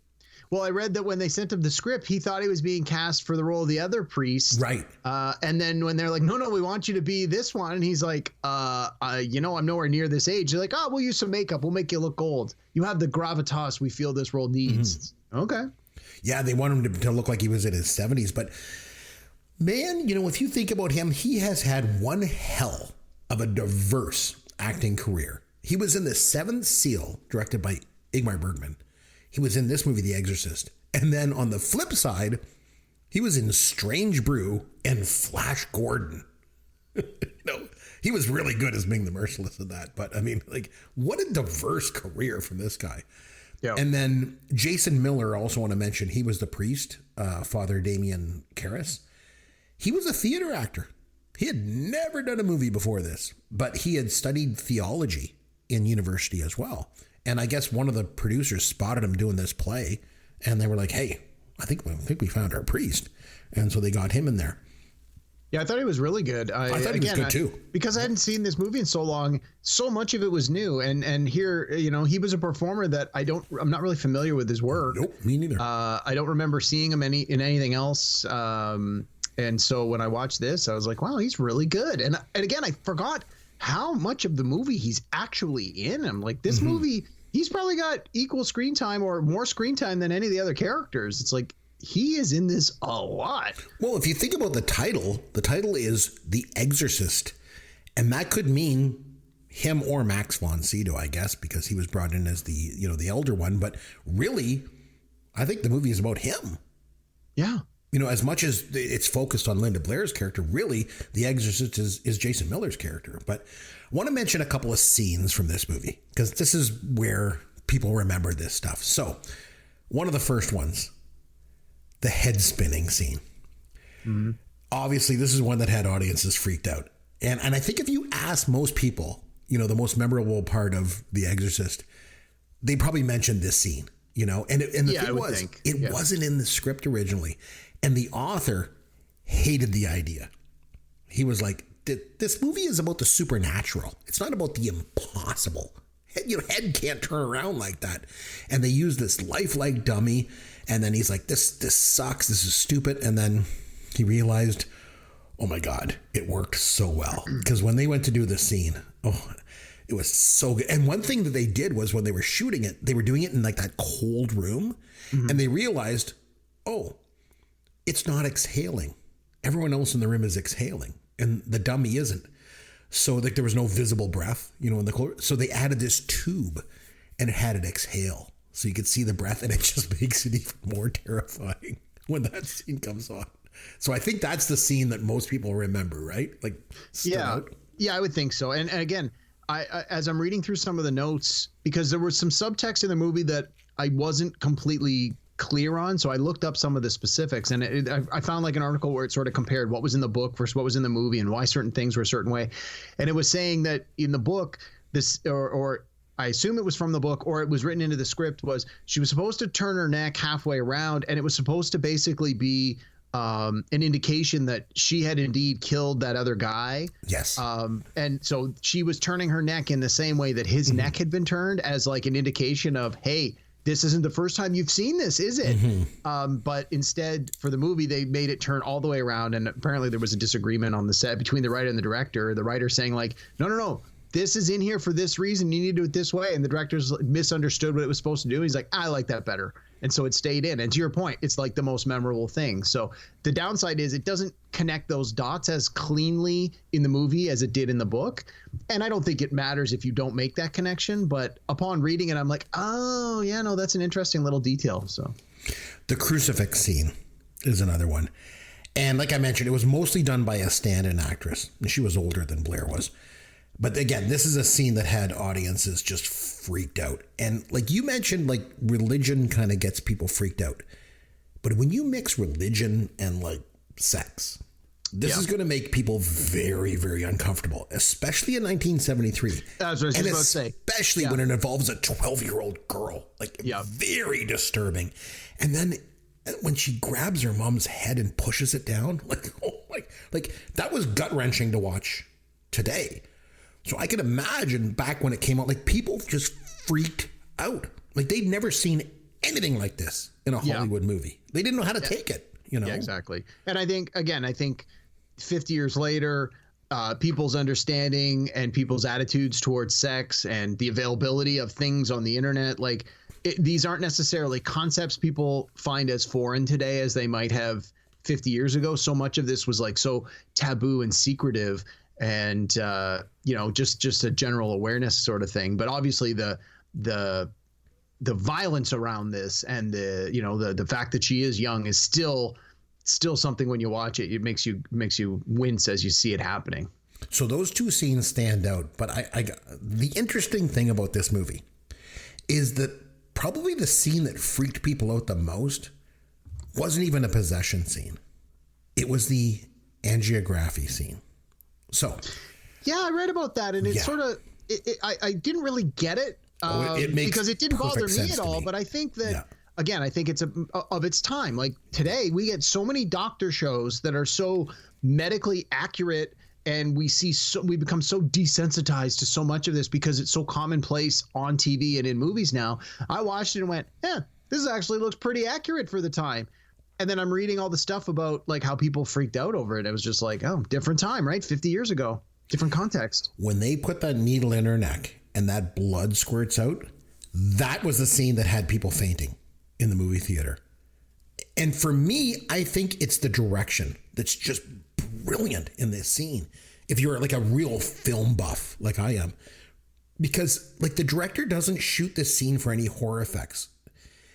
Speaker 6: Well, I read that when they sent him the script, he thought he was being cast for the role of the other priest.
Speaker 4: Right.
Speaker 6: And then when they're like, no, we want you to be this one. And he's like, I'm nowhere near this age. They're like, oh, we'll use some makeup. We'll make you look old. You have the gravitas we feel this role needs. Mm-hmm. Okay. Yeah,
Speaker 4: they want him to look like he was in his 70s. But, man, if you think about him, he has had one hell of a diverse acting career. He was in The Seventh Seal, directed by Ingmar Bergman. He was in this movie, The Exorcist. And then on the flip side, he was in Strange Brew and Flash Gordon. No, he was really good as Ming the Merciless in that. But I mean, like, what a diverse career from this guy. Yeah. And then Jason Miller, I also want to mention, he was the priest, Father Damien Karras. He was a theater actor. He had never done a movie before this, but he had studied theology in university as well. And I guess one of the producers spotted him doing this play, and they were like, hey, I think we found our priest. And so they got him in there.
Speaker 6: Yeah, I thought he was really good.
Speaker 4: I thought he was good too.
Speaker 6: Because I hadn't seen this movie in so long, so much of it was new. And here, he was a performer that I'm not really familiar with his work.
Speaker 4: Nope, me neither.
Speaker 6: I don't remember seeing him in anything else. And so when I watched this, I was like, wow, he's really good. And again, I forgot how much of the movie he's actually in. I'm like, this movie, he's probably got equal screen time or more screen time than any of the other characters. It's like, he is in this a lot.
Speaker 4: Well, if you think about the title is The Exorcist. And that could mean him or Max von Sydow, I guess, because he was brought in as the elder one. But really, I think the movie is about him.
Speaker 6: Yeah.
Speaker 4: As much as it's focused on Linda Blair's character, really, The Exorcist is Jason Miller's character. But I want to mention a couple of scenes from this movie, because this is where people remember this stuff. So one of the first ones, the head spinning scene. Mm-hmm. Obviously, this is one that had audiences freaked out. And I think if you ask most people, the most memorable part of The Exorcist, they probably mentioned this scene, and the thing was, it wasn't in the script originally. And the author hated the idea. He was like, this movie is about the supernatural. It's not about the impossible. Head can't turn around like that. And they use this lifelike dummy. And then he's like, this sucks. This is stupid. And then he realized, Oh my God, it worked so well. Because when they went to do the scene, it was so good. And one thing that they did was when they were shooting it, they were doing it in like that cold room. Mm-hmm. And they realized, it's not exhaling. Everyone else in the room is exhaling and the dummy isn't. So like there was no visible breath, in the cold. So they added this tube and it had it exhale. So you could see the breath, and it just makes it even more terrifying when that scene comes on. So I think that's the scene that most people remember, right? Like,
Speaker 6: yeah, I would think so. And again, I as I'm reading through some of the notes, because there was some subtext in the movie that I wasn't completely clear on, so I looked up some of the specifics, and I found like an article where it sort of compared what was in the book versus what was in the movie and why certain things were a certain way. And it was saying that in the book, this or I assume it was from the book, or it was written into the script, was she was supposed to turn her neck halfway around, and it was supposed to basically be an indication that she had indeed killed that other guy.
Speaker 4: Yes.
Speaker 6: And so she was turning her neck in the same way that his neck had been turned, as like an indication of, hey, this isn't the first time you've seen this, is it? Mm-hmm. But instead, for the movie, they made it turn all the way around, and apparently there was a disagreement on the set between the writer and the director. The writer saying like, no. This is in here for this reason. You need to do it this way. And the director's misunderstood what it was supposed to do. He's like, I like that better. And so it stayed in. And to your point, it's like the most memorable thing. So the downside is it doesn't connect those dots as cleanly in the movie as it did in the book. And I don't think it matters if you don't make that connection. But upon reading it, I'm like, oh, yeah, no, that's an interesting little detail. So
Speaker 4: the crucifix scene is another one. And like I mentioned, it was mostly done by a stand-in actress. She was older than Blair was. But again, this is a scene that had audiences just freaked out. And like you mentioned, like religion kind of gets people freaked out. But when you mix religion and like sex, this is going to make people very, very uncomfortable, especially in 1973.
Speaker 6: That's what I was just about to say.
Speaker 4: Especially when it involves a 12-year-old girl. Like very disturbing. And then when she grabs her mom's head and pushes it down, like that was gut-wrenching to watch today. So I can imagine back when it came out, like people just freaked out. Like they'd never seen anything like this in a Hollywood movie. They didn't know how to take it, Yeah,
Speaker 6: exactly. And I think 50 years later, people's understanding and people's attitudes towards sex and the availability of things on the internet, these aren't necessarily concepts people find as foreign today as they might have 50 years ago. So much of this was like so taboo and secretive. And just a general awareness sort of thing. But obviously the violence around this and the fact that she is young is still something. When you watch it, it makes you wince as you see it happening.
Speaker 4: So those two scenes stand out. But the interesting thing about this movie is that probably the scene that freaked people out the most wasn't even a possession scene. It was the angiography scene. So,
Speaker 6: yeah, I read about that, and it's sort of I didn't really get it, because it didn't bother me at all. But I think that again, I think it's of its time. Like today, we get so many doctor shows that are so medically accurate, and we become so desensitized to so much of this because it's so commonplace on TV and in movies now. I watched it and went, this actually looks pretty accurate for the time. And then I'm reading all the stuff about like how people freaked out over it. It was just like, different time, right? 50 years ago, different context.
Speaker 4: When they put that needle in her neck and that blood squirts out, that was the scene that had people fainting in the movie theater. And for me, I think it's the direction that's just brilliant in this scene. If you're like a real film buff like I am, because like the director doesn't shoot this scene for any horror effects.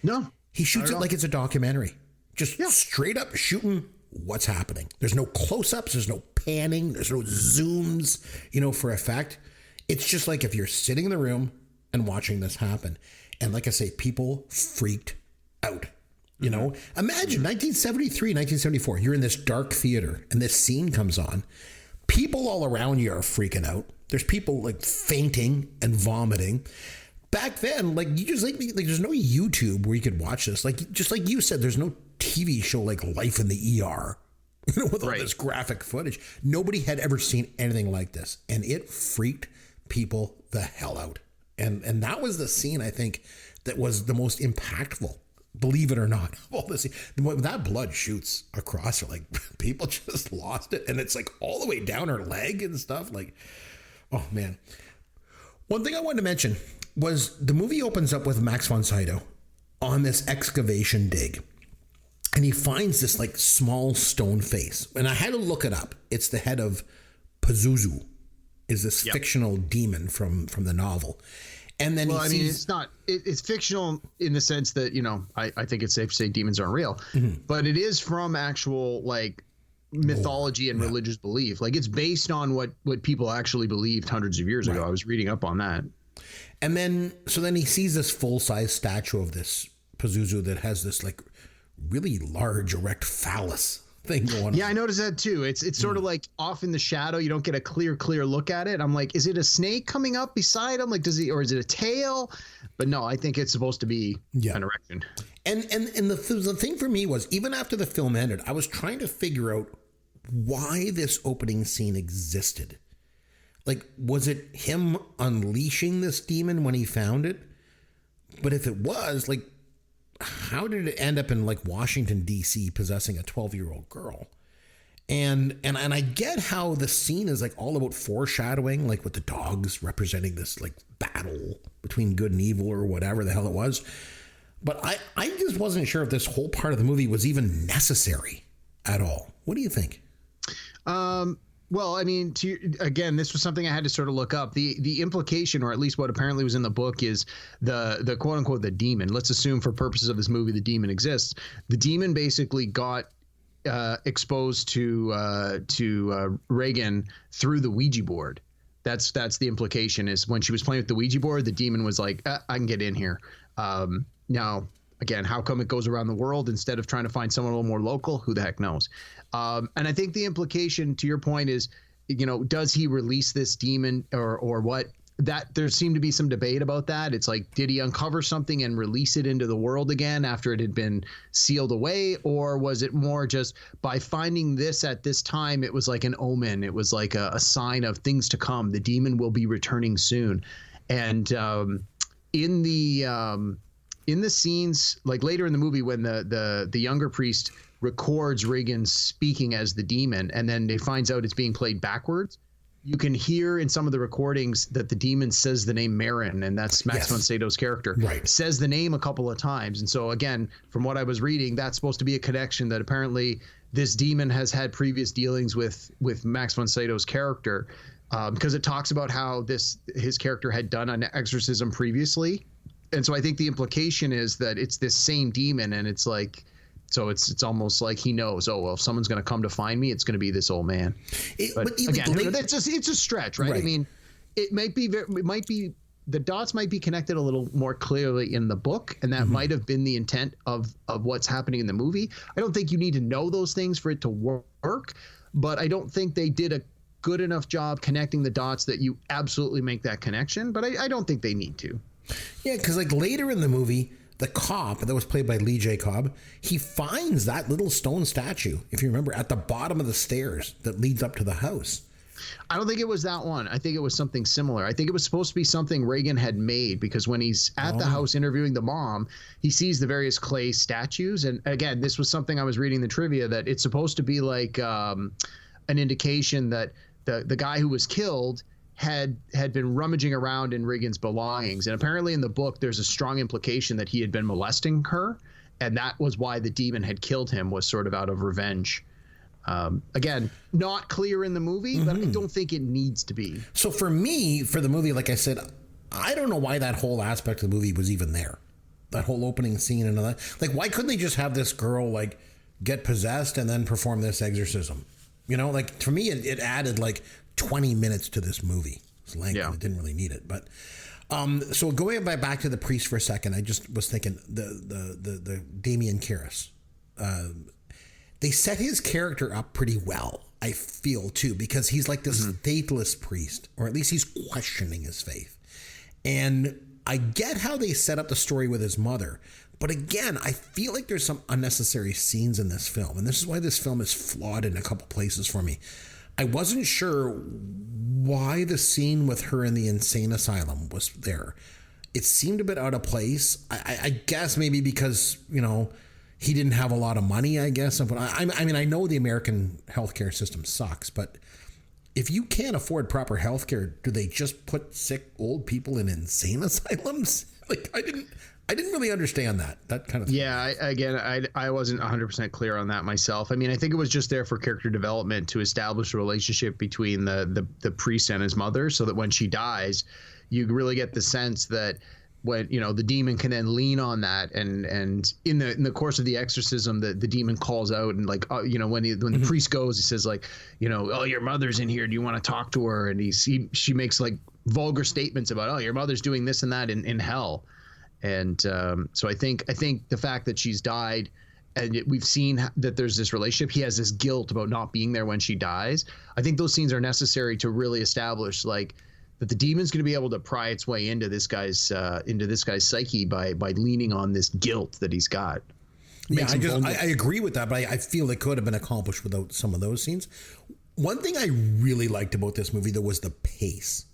Speaker 6: No,
Speaker 4: he shoots it like it's a documentary. Just straight up shooting what's happening. There's no close-ups. There's no panning. There's no zooms, for effect. It's just like if you're sitting in the room and watching this happen. And like I say, people freaked out. Imagine 1973, 1974. You're in this dark theater and this scene comes on. People all around you are freaking out. There's people like fainting and vomiting. Back then, like you just like there's no YouTube where you could watch this. Like just like you said, there's no TV show like Life in the ER, with all this graphic footage. Nobody had ever seen anything like this, and it freaked people the hell out. And that was the scene I think that was the most impactful believe it or not. Well, when that blood shoots across her, like people just lost it. And it's like all the way down her leg and stuff. Like, oh man. One thing I wanted to mention was the movie opens up with Max von Sydow on this excavation dig. And he finds this like small stone face. And I had to look it up. It's the head of Pazuzu, is this fictional demon from the novel. And then
Speaker 6: it's not, it's fictional in the sense that, I think it's safe to say demons aren't real, but it is from actual like mythology and religious belief. Like it's based on what people actually believed hundreds of years ago. I was reading up on that.
Speaker 4: And then he sees this full-size statue of this Pazuzu that has this like really large erect phallus thing going on.
Speaker 6: Yeah, I noticed that too. It's sort of like off in the shadow. You don't get a clear look at it. I'm like, is it a snake coming up beside him? Like, or is it a tail? But no, I think it's supposed to be an erection. And
Speaker 4: the thing for me was, even after the film ended, I was trying to figure out why this opening scene existed. Like, was it him unleashing this demon when he found it? But if it was, like, how did it end up in like Washington, D.C. possessing a 12-year-old girl? And I get how the scene is like all about foreshadowing, like with the dogs representing this like battle between good and evil or whatever the hell it was. But I just wasn't sure if this whole part of the movie was even necessary at all. What do you think?
Speaker 6: Well, I mean, again, this was something I had to sort of look up. The implication, or at least what apparently was in the book, is the quote unquote the demon. Let's assume for purposes of this movie, the demon exists. The demon basically got exposed to Reagan through the Ouija board. That's the implication, is when she was playing with the Ouija board, the demon was like, I can get in here. Now, again, how come it goes around the world instead of trying to find someone a little more local? Who the heck knows? And I think the implication, to your point, is, does he release this demon or what? That there seemed to be some debate about that. It's like, did he uncover something and release it into the world again after it had been sealed away? Or was it more just by finding this at this time, it was like an omen. It was like a sign of things to come. The demon will be returning soon. And in the scenes, like later in the movie, when the younger priest records Reagan speaking as the demon, and then they finds out it's being played backwards, you can hear in some of the recordings that the demon says the name Marin, and that's Max von Sydow's character, says the name a couple of times. And so again, from what I was reading, that's supposed to be a connection that apparently this demon has had previous dealings with Max von Sydow's character, because it talks about how his character had done an exorcism previously. And so I think the implication is that it's this same demon, and it's like, so it's almost like he knows, oh, well, if someone's going to come to find me, it's going to be this old man. But again, it's a stretch, right? I mean, it might be the dots might be connected a little more clearly in the book, and that might have been the intent of what's happening in the movie. I don't think you need to know those things for it to work, but I don't think they did a good enough job connecting the dots that you absolutely make that connection. But I don't think they need to.
Speaker 4: Yeah, because like later in the movie, the cop that was played by Lee J. Cobb, he finds that little stone statue, if you remember, at the bottom of the stairs that leads up to the house.
Speaker 6: I don't think it was that one. I think it was something similar. I think it was supposed to be something Reagan had made, because when he's at the house interviewing the mom, he sees the various clay statues. And again, this was something I was reading the trivia, that it's supposed to be like an indication that the guy who was killed had been rummaging around in Reagan's belongings. And apparently in the book, there's a strong implication that he had been molesting her. And that was why the demon had killed him, was sort of out of revenge. Again, not clear in the movie, but I don't think it needs to be.
Speaker 4: So for me, for the movie, like I said, I don't know why that whole aspect of the movie was even there. That whole opening scene and all that. Like, why couldn't they just have this girl like get possessed and then perform this exorcism? Like for me, it added like 20 minutes to this movie. It's length. Yeah. It didn't really need it. But so going back to the priest for a second, I just was thinking the Damien Karras. They set his character up pretty well, I feel, too, because he's like this faithless priest, or at least he's questioning his faith. And I get how they set up the story with his mother. But again, I feel like there's some unnecessary scenes in this film. And this is why this film is flawed in a couple places for me. I wasn't sure why the scene with her in the insane asylum was there. it seemed a bit out of place. I guess maybe because, he didn't have a lot of money, I guess. But I mean, I know the American healthcare system sucks, but if you can't afford proper healthcare, do they just put sick old people in insane asylums? Like, I didn't really understand that kind of thing.
Speaker 6: Yeah, I wasn't 100% clear on that myself. I mean, I think it was just there for character development to establish a relationship between the priest and his mother, so that when she dies, you really get the sense that when the demon can then lean on that, and in the course of the exorcism, the demon calls out, and like when the priest goes, he says like, oh, your mother's in here, do you want to talk to her? And she makes like vulgar statements about, oh, your mother's doing this and that in hell. And so I think the fact that she's died, and we've seen that there's this relationship, he has this guilt about not being there when she dies. I think those scenes are necessary to really establish like that the demon's going to be able to pry its way into this guy's psyche by leaning on this guilt that he's got.
Speaker 4: Yeah, I agree with that, but I feel it could have been accomplished without some of those scenes. One thing I really liked about this movie, though, was the pace.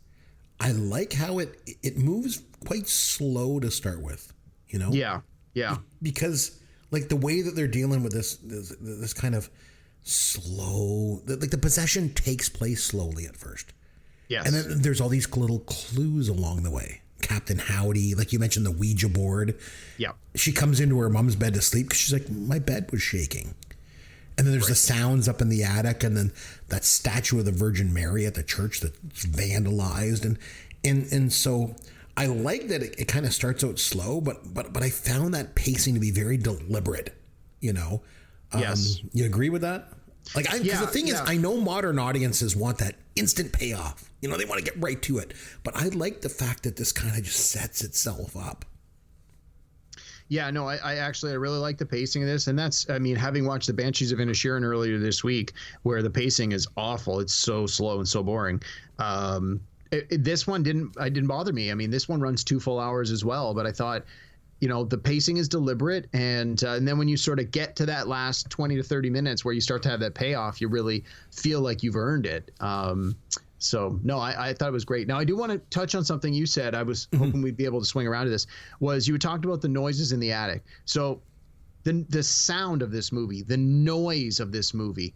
Speaker 4: I like how it moves quite slow to start with,
Speaker 6: Yeah.
Speaker 4: Because like the way that they're dealing with this kind of slow, like the possession takes place slowly at first.
Speaker 6: Yes.
Speaker 4: And then there's all these little clues along the way. Captain Howdy, like you mentioned, the Ouija board.
Speaker 6: Yeah.
Speaker 4: She comes into her mom's bed to sleep because she's like, my bed was shaking. And then there's the sounds up in the attic, and then that statue of the Virgin Mary at the church that's vandalized. And so I like that it kind of starts out slow, but I found that pacing to be very deliberate,
Speaker 6: Yes.
Speaker 4: You agree with that? Like, because the thing is, I know modern audiences want that instant payoff. They want to get right to it. But I like the fact that this kind of just sets itself up.
Speaker 6: Yeah, no, I really like the pacing of this. And that's, I mean, having watched the Banshees of Inisherin earlier this week, where the pacing is awful. It's so slow and so boring. This one didn't bother me. I mean, this one runs 2 full hours as well. But I thought, the pacing is deliberate. And then when you sort of get to that last 20 to 30 minutes where you start to have that payoff, you really feel like you've earned it. So, no, I thought it was great. Now, I do want to touch on something you said. I was hoping we'd be able to swing around to this. Was you talked about the noises in the attic. So the sound of this movie, the noise of this movie,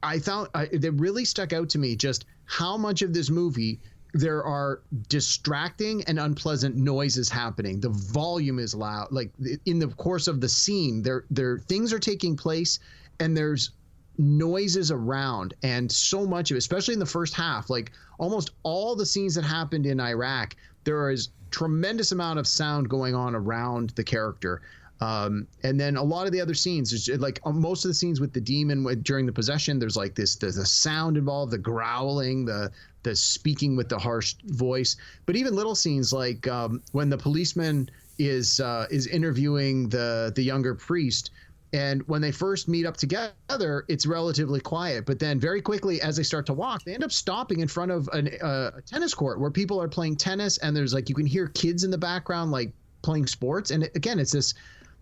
Speaker 6: I thought it really stuck out to me just how much of this movie there are distracting and unpleasant noises happening. The volume is loud. Like in the course of the scene, there things are taking place, and there's noises around, and so much of it, especially in the first half, like almost all the scenes that happened in Iraq, there is tremendous amount of sound going on around the character. And then a lot of the other scenes, like most of the scenes with the demon during the possession, there's a sound involved, the growling, the speaking with the harsh voice. But even little scenes like when the policeman is interviewing the younger priest, and when they first meet up together, it's relatively quiet. But then very quickly, as they start to walk, they end up stopping in front of a tennis court where people are playing tennis. And there's you can hear kids in the background, like playing sports. And again, it's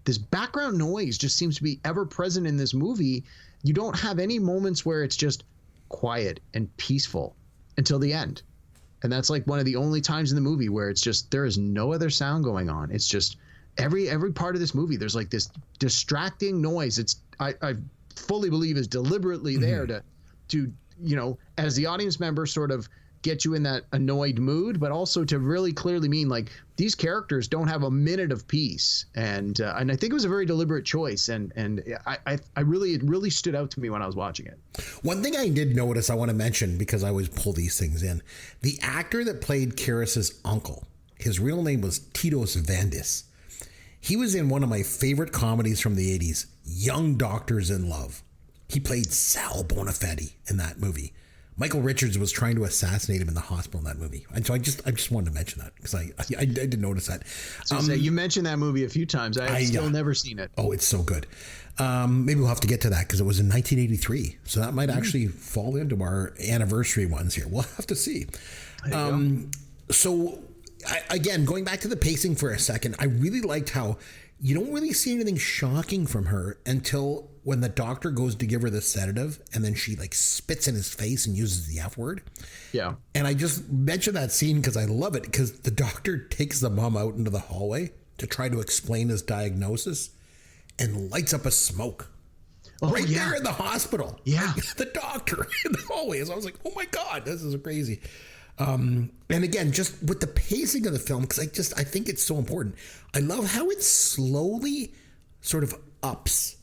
Speaker 6: this background noise just seems to be ever present in this movie. You don't have any moments where it's just quiet and peaceful until the end. And that's like one of the only times in the movie where it's just, there is no other sound going on. It's just, every part of this movie, there's like this distracting noise. I fully believe is deliberately there to as the audience member sort of get you in that annoyed mood, but also to really clearly mean like these characters don't have a minute of peace. And I think it was a very deliberate choice. And it really stood out to me when I was watching it.
Speaker 4: One thing I did notice, I want to mention, because I always pull these things in, the actor that played Karis's uncle, his real name was Titos Vandis. He was in one of my favorite comedies from the 80s, Young Doctors in Love. He played Sal Bonafede in that movie. Michael Richards was trying to assassinate him in the hospital in that movie. And so I just wanted to mention that because I did notice that.
Speaker 6: So you mentioned that movie a few times. I've still never seen it.
Speaker 4: Oh, it's so good. Maybe we'll have to get to that because it was in 1983. So that might actually fall into our anniversary ones here. We'll have to see. So again, going back to the pacing for a second, I really liked how you don't really see anything shocking from her until when the doctor goes to give her the sedative and then she like spits in his face and uses the F word.
Speaker 6: Yeah.
Speaker 4: And I just mentioned that scene because I love it, because the doctor takes the mom out into the hallway to try to explain his diagnosis and lights up a smoke. Right there in the hospital.
Speaker 6: Yeah.
Speaker 4: Like, the doctor in the hallway. So I was like, oh my God, this is crazy. And again, just with the pacing of the film, because I think it's so important. I love how it slowly sort of ups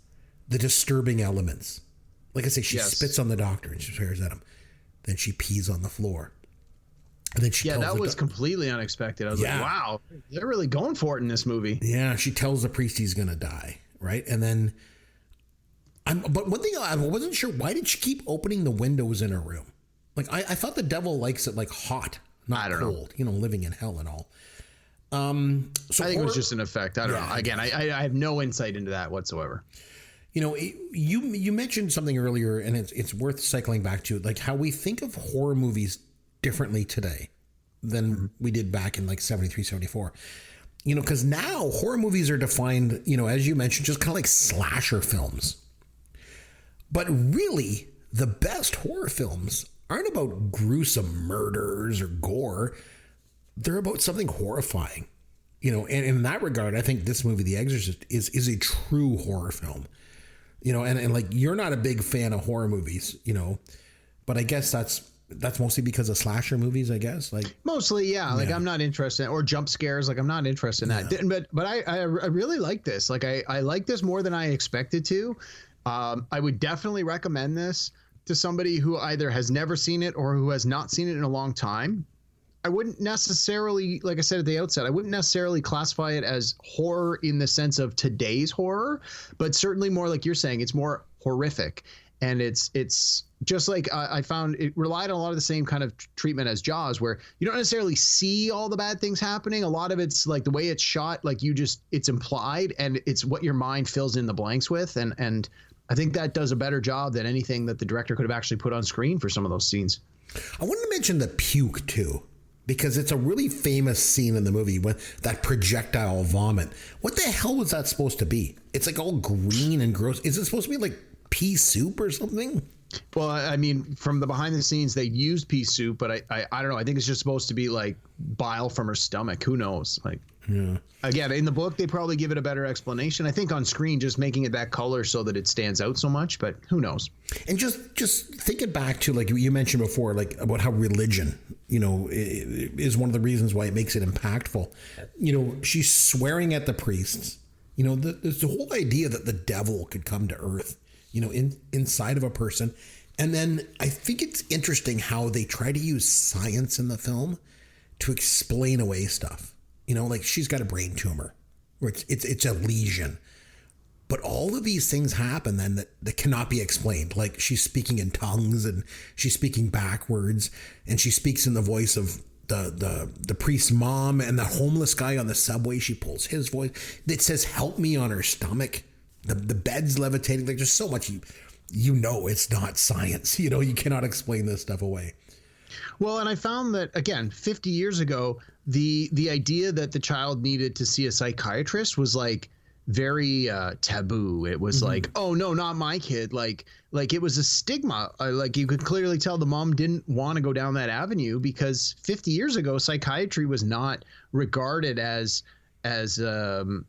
Speaker 4: the disturbing elements. Like I say, she spits on the doctor and she swears at him. Then she pees on the floor. And then she tells
Speaker 6: that was completely unexpected. I was like, wow, they're really going for it in this movie.
Speaker 4: Yeah, she tells the priest he's going to die, right? And then, but one thing I wasn't sure, why did she keep opening the windows in her room? Like, I thought the devil likes it like hot, not cold, living in hell and all. So
Speaker 6: I think it was just an effect. I don't know. Again, I have no insight into that whatsoever.
Speaker 4: You mentioned something earlier, and it's worth cycling back to, like how we think of horror movies differently today than we did back in like 73, 74. Because now horror movies are defined, as you mentioned, just kind of like slasher films. But really, the best horror films aren't about gruesome murders or gore. They're about something horrifying. And in that regard, I think this movie, The Exorcist, is a true horror film. And like, you're not a big fan of horror movies, but I guess that's mostly because of slasher movies, I guess. Like
Speaker 6: mostly, yeah. Like I'm not interested, or jump scares. Like I'm not interested in that. But I really like this. Like I like this more than I expected to. I would definitely recommend this to somebody who either has never seen it or who has not seen it in a long time. I wouldn't necessarily, like I said at the outset, I wouldn't necessarily classify it as horror in the sense of today's horror, but certainly more like you're saying, it's more horrific. And it's just like I found it relied on a lot of the same kind of treatment as Jaws, where you don't necessarily see all the bad things happening. A lot of it's like the way it's shot, like it's implied, and it's what your mind fills in the blanks with. And I think that does a better job than anything that the director could have actually put on screen for some of those scenes.
Speaker 4: I wanted to mention the puke too, because it's a really famous scene in the movie when that projectile vomit. What the hell was that supposed to be? It's like all green and gross. Is it supposed to be like pea soup or something?
Speaker 6: Well, I mean, from the behind the scenes, they used pea soup, but I don't know. I think it's just supposed to be like bile from her stomach. Who knows? Like, again, in the book, they probably give it a better explanation. I think on screen, just making it that color so that it stands out so much, but who knows?
Speaker 4: And just thinking back to, like you mentioned before, like about how religion, is one of the reasons why it makes it impactful. She's swearing at the priests. There's the whole idea that the devil could come to earth, inside of a person. And then I think it's interesting how they try to use science in the film to explain away stuff. Like she's got a brain tumor, or it's a lesion. But all of these things happen then that cannot be explained. Like she's speaking in tongues and she's speaking backwards, and she speaks in the voice of the priest's mom, and the homeless guy on the subway, she pulls his voice. It says "help me" on her stomach. The bed's levitating. Like there's so much it's not science. You cannot explain this stuff away.
Speaker 6: Well, and I found that, again, 50 years ago, the idea that the child needed to see a psychiatrist was like very taboo. It was like, oh no, not my kid. Like it was a stigma. Like you could clearly tell the mom didn't want to go down that avenue, because 50 years ago, psychiatry was not regarded as an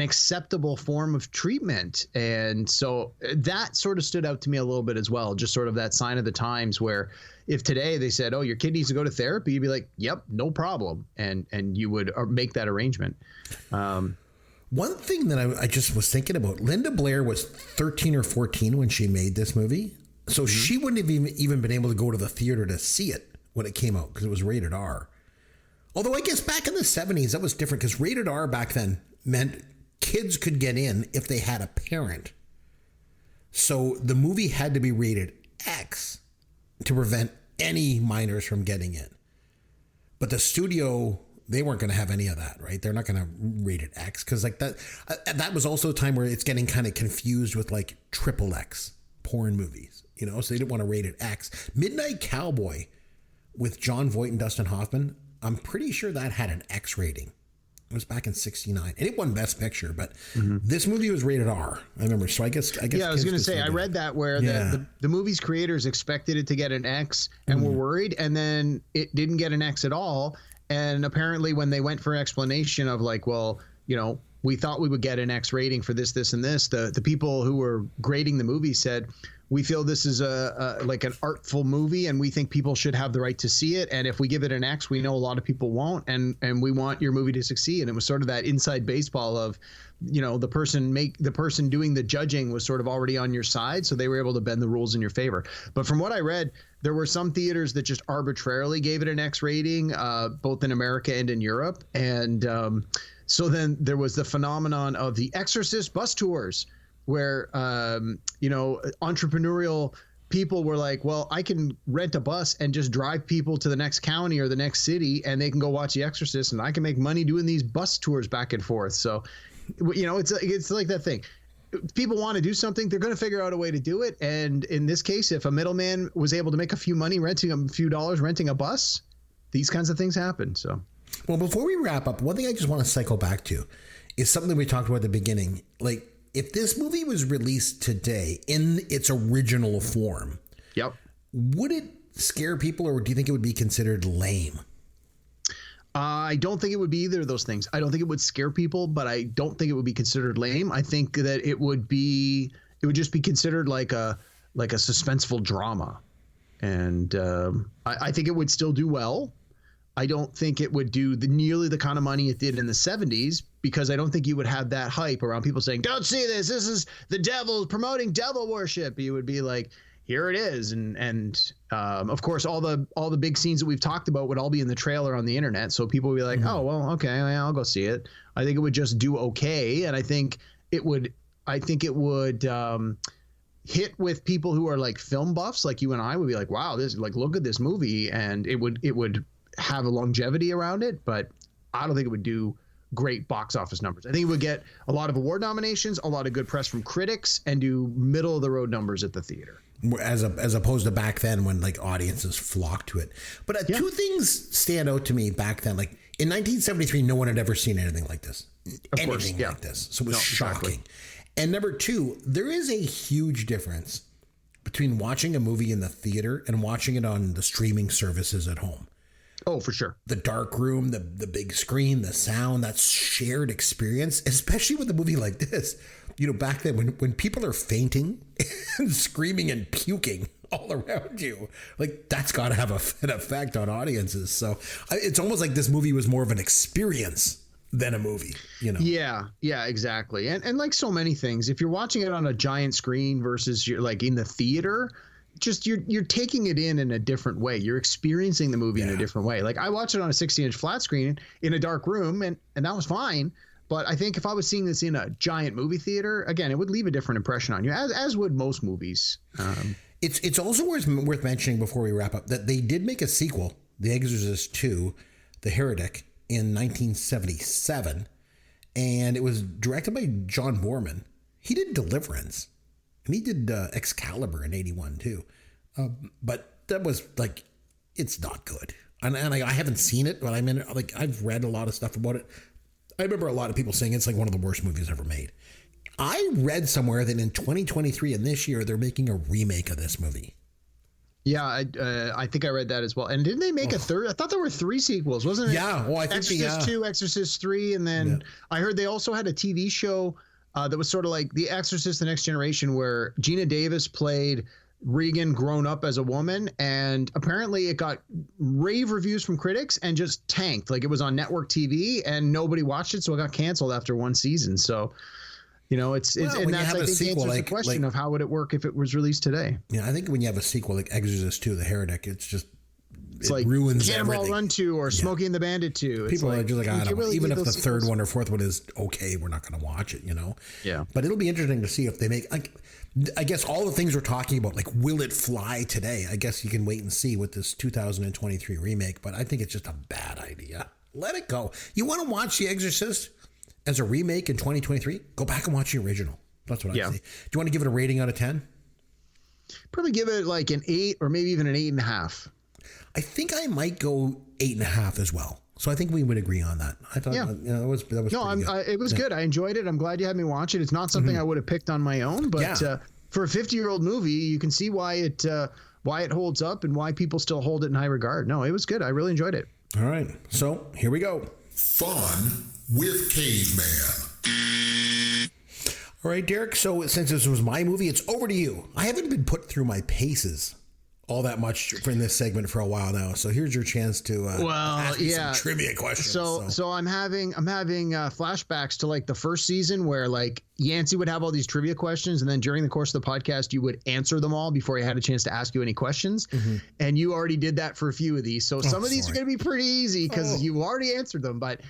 Speaker 6: acceptable form of treatment. And so that sort of stood out to me a little bit as well. Just sort of that sign of the times, where if today they said, oh, your kid needs to go to therapy, you'd be like, yep, no problem. And you would make that arrangement.
Speaker 4: One thing that I just was thinking about, Linda Blair was 13 or 14 when she made this movie. So she wouldn't have even been able to go to the theater to see it when it came out, because it was rated R. Although I guess back in the 70s, that was different, because rated R back then meant kids could get in if they had a parent. So the movie had to be rated X to prevent any minors from getting in. But the studio, they weren't going to have any of that, right? They're not going to rate it X, because like that was also a time where it's getting kind of confused with like XXX porn movies, so they didn't want to rate it X. Midnight Cowboy with John Voight and Dustin Hoffman, I'm pretty sure that had an X rating. It was back in '69, and it won Best Picture. But this movie was rated R. I remember. So I guess.
Speaker 6: Yeah, I was going to say I read that where the movie's creators expected it to get an X and were worried, and then it didn't get an X at all. And apparently, when they went for an explanation of like, well, we thought we would get an X rating for this, this, and this, the people who were grading the movie said, we feel this is like an artful movie, and we think people should have the right to see it. And if we give it an X, we know a lot of people won't, and we want your movie to succeed. And it was sort of that inside baseball of, the person doing the judging was sort of already on your side, so they were able to bend the rules in your favor. But from what I read, there were some theaters that just arbitrarily gave it an X rating, both in America and in Europe. And so then there was the phenomenon of the Exorcist bus tours, where, entrepreneurial people were like, well, I can rent a bus and just drive people to the next county or the next city, and they can go watch The Exorcist, and I can make money doing these bus tours back and forth. So, it's like that thing. People want to do something, they're going to figure out a way to do it. And in this case, if a middleman was able to make a few dollars renting a bus, these kinds of things happen. So,
Speaker 4: well, before we wrap up, one thing I just want to cycle back to is something we talked about at the beginning. Like, if this movie was released today in its original form, would it scare people, or do you think it would be considered lame?
Speaker 6: I don't think it would be either of those things. I don't think it would scare people, but I don't think it would be considered lame. I think that it would just be considered like a suspenseful drama. And I think it would still do well. I don't think it would do nearly the kind of money it did in the 70s, because I don't think you would have that hype around people saying, don't see this. This is the devil promoting devil worship. You would be like, here it is. And of course, all the big scenes that we've talked about would all be in the trailer on the internet. So people would be like, oh, well, okay, I'll go see it. I think it would just do okay. And I think it would hit with people who are like film buffs, like you and I would be like, wow, look at this movie. And it would have a longevity around it, but I don't think it would do great box office numbers. I think it would get a lot of award nominations, a lot of good press from critics, and do middle of the road numbers at the theater.
Speaker 4: As opposed to back then when like audiences flocked to it. But two things stand out to me back then. Like in 1973, no one had ever seen anything like this. Like this. So it was shocking. Exactly. And number two, there is a huge difference between watching a movie in the theater and watching it on the streaming services at home.
Speaker 6: Oh, for sure.
Speaker 4: The dark room, the big screen, the sound, that shared experience, especially with a movie like this. Back then when people are fainting and screaming and puking all around you, like that's got to have an effect on audiences. So it's almost like this movie was more of an experience than a movie, Yeah, exactly. And like so many things, if you're watching it on a giant screen versus you're like in the theater, just you're taking it in a different way. You're experiencing the movie in a different way. Like I watched it on a 60-inch flat screen in a dark room, and that was fine. But I think if I was seeing this in a giant movie theater, again, it would leave a different impression on you, as would most movies. It's also worth mentioning before we wrap up that they did make a sequel, The Exorcist 2, The Heretic, in 1977, and it was directed by John Boorman. He did Deliverance, and he did Excalibur in 81 too. But that was like, it's not good. And I haven't seen it, but I've read a lot of stuff about it. I remember a lot of people saying it's like one of the worst movies ever made. I read somewhere that in 2023 and this year, they're making a remake of this movie.
Speaker 6: Yeah, I think I read that as well. And didn't they make a third? I thought there were 3 sequels, wasn't it?
Speaker 4: Yeah, well, I think
Speaker 6: Exorcist 2, Exorcist 3, and then I heard they also had a TV show that was sort of like The Exorcist: The Next Generation, where Gina Davis played Regan grown up as a woman, and apparently it got rave reviews from critics and just tanked. Like it was on network TV and nobody watched it, so it got canceled after 1 season. So, and that's I think answers the question of how would it work if it was released today. Yeah,
Speaker 4: I think when you have a sequel like Exorcist 2, The Heretic, it like ruins
Speaker 6: Cannonball
Speaker 4: everything.
Speaker 6: Run 2 or Smokey and the Bandit 2.
Speaker 4: People are just like, I don't know. Even if the third one or fourth one is okay, we're not going to watch it,
Speaker 6: Yeah.
Speaker 4: But it'll be interesting to see if they make, I guess all the things we're talking about, like, will it fly today? I guess you can wait and see with this 2023 remake, but I think it's just a bad idea. Let it go. You want to watch The Exorcist as a remake in 2023? Go back and watch the original. That's what I say. Do you want to give it a rating out of 10?
Speaker 6: Probably give it like an 8 or maybe even an 8.5.
Speaker 4: I think I might go 8.5 as well. So I think we would agree on that. I thought that was
Speaker 6: no,
Speaker 4: good.
Speaker 6: It was good. I enjoyed it. I'm glad you had me watch it. It's not something I would have picked on my own, but for a 50-year-old movie, you can see why it holds up and why people still hold it in high regard. No, it was good. I really enjoyed it.
Speaker 4: All right. So here we go.
Speaker 3: Fun with Caveman.
Speaker 4: All right, Derek. So since this was my movie, it's over to you. I haven't been put through my paces all that much in this segment for a while now. So here's your chance to ask me some trivia questions.
Speaker 6: So I'm having flashbacks to like the first season where like Yancey would have all these trivia questions, and then during the course of the podcast you would answer them all before he had a chance to ask you any questions. And you already did that for a few of these. So some of these are going to be pretty easy because you already answered them. But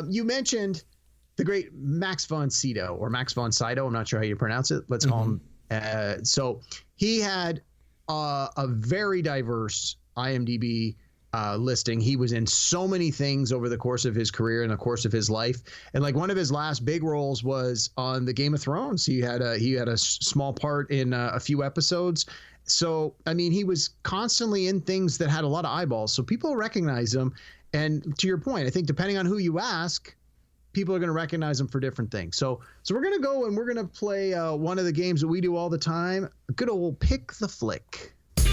Speaker 6: you mentioned the great Max von Sydow, or Max von Sydow. I'm not sure how you pronounce it. Let's call him. So he had a very diverse IMDb listing. He was in so many things over the course of his career and the course of his life. And like one of his last big roles was on the Game of Thrones. He had a small part in a few episodes. So, I mean, he was constantly in things that had a lot of eyeballs. So people recognize him. And to your point, I think depending on who you ask, people are going to recognize them for different things. So we're going to go and we're going to play one of the games that we do all the time. A good old Pick the Flick.
Speaker 4: Pick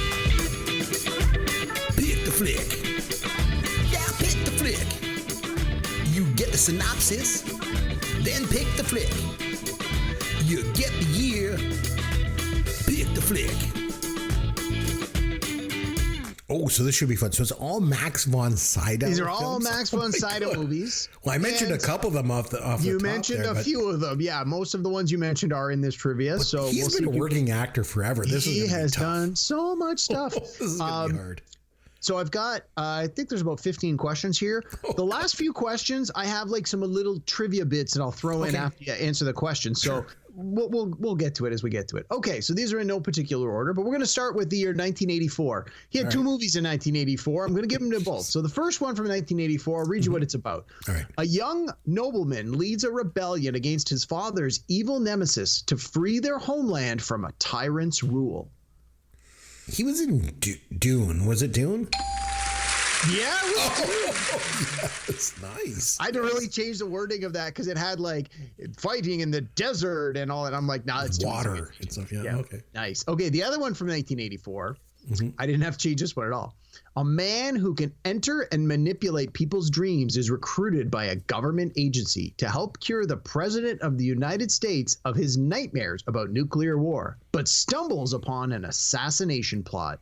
Speaker 4: the flick. Yeah, pick the flick. You get the synopsis, then pick the flick. You get the year, pick the flick. Oh, so this should be fun. So it's all Max von Sydow.
Speaker 6: These are all Max von Sydow movies.
Speaker 4: Well, I mentioned a couple of them off the top.
Speaker 6: You mentioned a few of them. Yeah, most of the ones you mentioned are in this trivia. So
Speaker 4: he's been a working actor forever.
Speaker 6: He has done so much stuff.
Speaker 4: This is going to be hard.
Speaker 6: So I've got, I think there's about 15 questions here. The last few questions, I have like some little trivia bits that I'll throw in after you answer the question. So we'll get to it as we get to it. Okay, so these are in no particular order, but we're going to start with the year 1984. He had two movies in 1984. I'm going to give them to both. So the first one from 1984, I'll read you what it's about.
Speaker 4: All right.
Speaker 6: A young nobleman leads a rebellion against his father's evil nemesis to free their homeland from a tyrant's rule.
Speaker 4: He was in Dune. Was it Dune?
Speaker 6: Yeah,
Speaker 4: Yes, nice.
Speaker 6: I had to really change the wording of that because it had like fighting in the desert and all that. I'm like, nah, it's
Speaker 4: water. It's okay.
Speaker 6: Nice. Okay, the other one from 1984. I didn't have to change this one at all. A man who can enter and manipulate people's dreams is recruited by a government agency to help cure the president of the United States of his nightmares about nuclear war, but stumbles upon an assassination plot.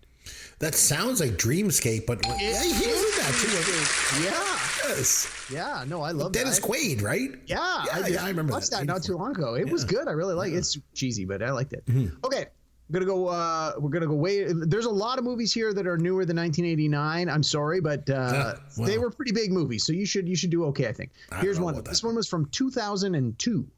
Speaker 4: That sounds like Dreamscape, but he was in that too.
Speaker 6: Yeah.
Speaker 4: Yes.
Speaker 6: Yeah. No, I love
Speaker 4: Dennis
Speaker 6: that.
Speaker 4: Quaid, right?
Speaker 6: Yeah.
Speaker 4: I remember
Speaker 6: watched that not too long ago. It was good. I really like it. It's cheesy, but I liked it. Okay. We're gonna go way. There's a lot of movies here that are newer than 1989. I'm sorry, but they were pretty big movies, so you should do okay. I think. Here's one. This one was from 2002.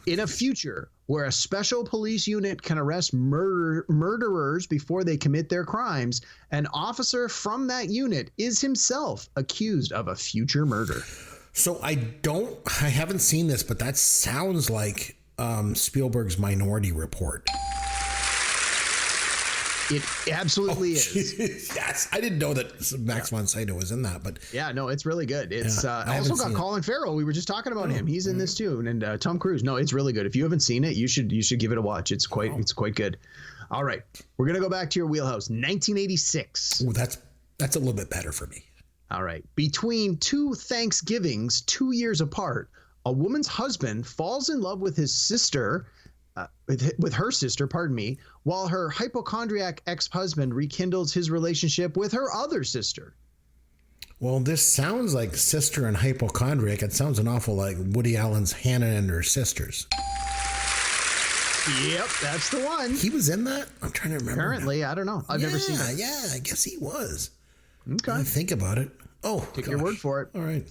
Speaker 6: In a future where a special police unit can arrest murderers before they commit their crimes, an officer from that unit is himself accused of a future murder.
Speaker 4: So I haven't seen this, but that sounds like Spielberg's Minority Report.
Speaker 6: It absolutely is.
Speaker 4: Yes, I didn't know that Max von Sydow was in that, but
Speaker 6: yeah, no, it's really good. It's also got Colin Farrell. We were just talking about him. He's in this too, and Tom Cruise. No, it's really good. If you haven't seen it, you should give it a watch. It's quite good. All right, we're gonna go back to your wheelhouse, 1986.
Speaker 4: Ooh, that's a little bit better for me.
Speaker 6: All right, between two Thanksgivings 2 years apart, a woman's husband falls in love with his sister. With her sister, while her hypochondriac ex-husband rekindles his relationship with her other sister.
Speaker 4: Well, this sounds like Sister and Hypochondriac. It sounds an awful like Woody Allen's Hannah and Her Sisters.
Speaker 6: Yep, that's the one.
Speaker 4: He was in that? I'm trying to remember.
Speaker 6: Apparently, I don't know. I've never seen it.
Speaker 4: Yeah, I guess he was.
Speaker 6: Okay.
Speaker 4: I think about it. Oh,
Speaker 6: take your word for it.
Speaker 4: All right.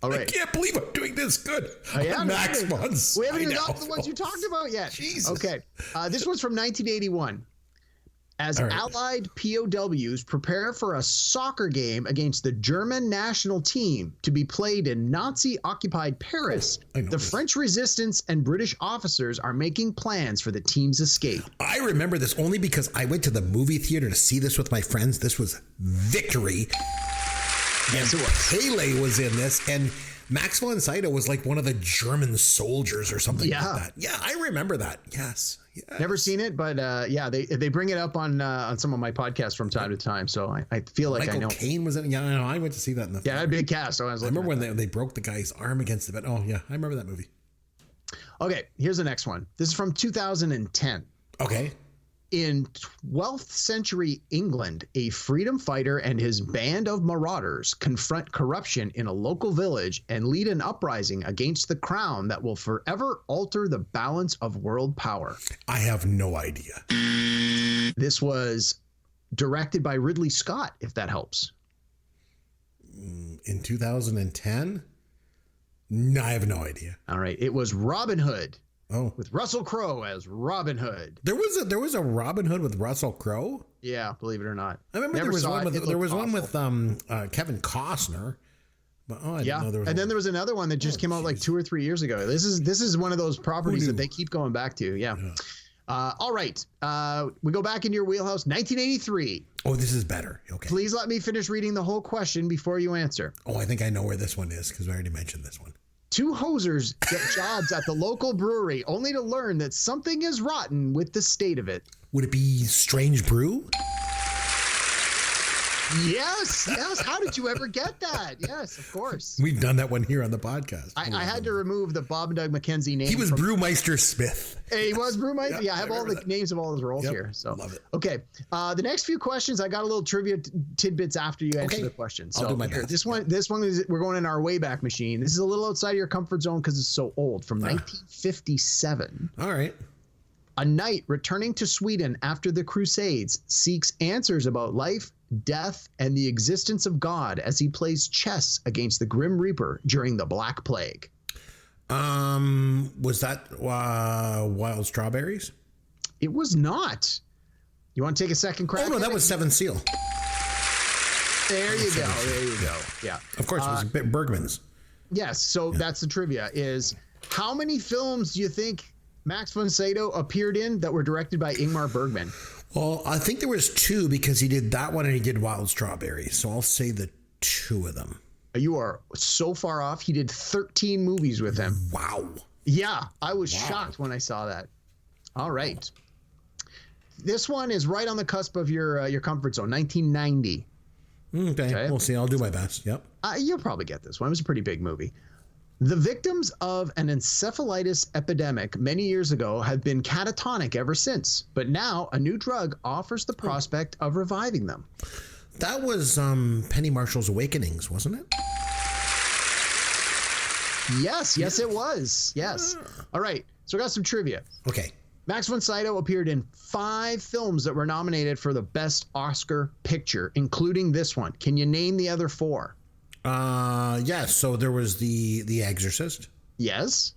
Speaker 4: I can't believe I'm doing this good. Max von Sydow.
Speaker 6: We haven't even got to the ones you talked about yet.
Speaker 4: Jesus.
Speaker 6: Okay. This one's from 1981. As Allied POWs prepare for a soccer game against the German national team to be played in Nazi-occupied Paris, the French resistance and British officers are making plans for the team's escape.
Speaker 4: I remember this only because I went to the movie theater to see this with my friends. This was Victory.
Speaker 6: Yes, it was.
Speaker 4: Pele was in this, and Max von Sydow was like one of the German soldiers or something like that. Yeah, I remember that. Yes.
Speaker 6: Never seen it, but they bring it up on some of my podcasts from time to time. So I feel like I know.
Speaker 4: Michael Caine was in it. Yeah, I know. I went to see that in the
Speaker 6: a big cast. So I
Speaker 4: remember when they broke the guy's arm against the bed. Oh, yeah. I remember that movie.
Speaker 6: Okay, here's the next one. This is from 2010.
Speaker 4: Okay.
Speaker 6: In 12th century England, a freedom fighter and his band of marauders confront corruption in a local village and lead an uprising against the crown that will forever alter the balance of world power.
Speaker 4: I have no idea.
Speaker 6: This was directed by Ridley Scott, if that helps.
Speaker 4: In 2010? No, I have no idea.
Speaker 6: All right. It was Robin Hood.
Speaker 4: Oh,
Speaker 6: with Russell Crowe as Robin Hood.
Speaker 4: There was a Robin Hood with Russell Crowe.
Speaker 6: Yeah, believe it or not.
Speaker 4: I remember there was one with Kevin Costner. But I didn't know there was.
Speaker 6: And then there was another one that just came out like 2 or 3 years ago. This is one of those properties that they keep going back to. Yeah. All right. We go back into your wheelhouse. 1983.
Speaker 4: Oh, this is better. Okay.
Speaker 6: Please let me finish reading the whole question before you answer.
Speaker 4: Oh, I think I know where this one is because I already mentioned this one.
Speaker 6: 2 hosers get jobs at the local brewery only to learn that something is rotten with the state of it.
Speaker 4: Would it be Strange Brew?
Speaker 6: Yes. How did you ever get that? Yes, of course.
Speaker 4: We've done that one here on the podcast.
Speaker 6: I had to remove the Bob and Doug McKenzie name.
Speaker 4: He was Brewmeister Smith.
Speaker 6: He was Brewmeister. Yeah, I have all the names of all his roles here. So
Speaker 4: love it.
Speaker 6: Okay. The next few questions, I got a little trivia tidbits after you answer the question. So
Speaker 4: I'll do my best.
Speaker 6: This one is, we're going in our Wayback Machine. This is a little outside of your comfort zone because it's so old. From 1957.
Speaker 4: All right.
Speaker 6: A knight returning to Sweden after the Crusades seeks answers about life, death, and the existence of God as he plays chess against the Grim Reaper during the Black Plague.
Speaker 4: Was that Wild Strawberries?
Speaker 6: It was not. You want to take a second crack?
Speaker 4: Oh, no, that was Seven Seal.
Speaker 6: There you go. Yeah.
Speaker 4: Of course, it was Bergman's.
Speaker 6: Yes, so that's the trivia is how many films do you think Max von Sydow appeared in that were directed by Ingmar Bergman?
Speaker 4: Well, I think there was 2 because he did that one and he did Wild Strawberries. So I'll say the 2 of them.
Speaker 6: You are so far off. He did 13 movies with him.
Speaker 4: Wow.
Speaker 6: Yeah, I was shocked when I saw that. All right. This one is right on the cusp of your comfort zone, 1990.
Speaker 4: Okay, we'll see. I'll do my best. Yep.
Speaker 6: You'll probably get this one. It was a pretty big movie. The victims of an encephalitis epidemic many years ago have been catatonic ever since, but now a new drug offers the prospect of reviving them.
Speaker 4: That was Penny Marshall's Awakenings, wasn't it?
Speaker 6: Yes, it was. Yes. All right, so I got some trivia.
Speaker 4: Okay.
Speaker 6: Max von Sydow appeared in 5 films that were nominated for the Best Oscar Picture, including this one. Can you name the other 4?
Speaker 4: Yes. So there was the Exorcist.
Speaker 6: Yes.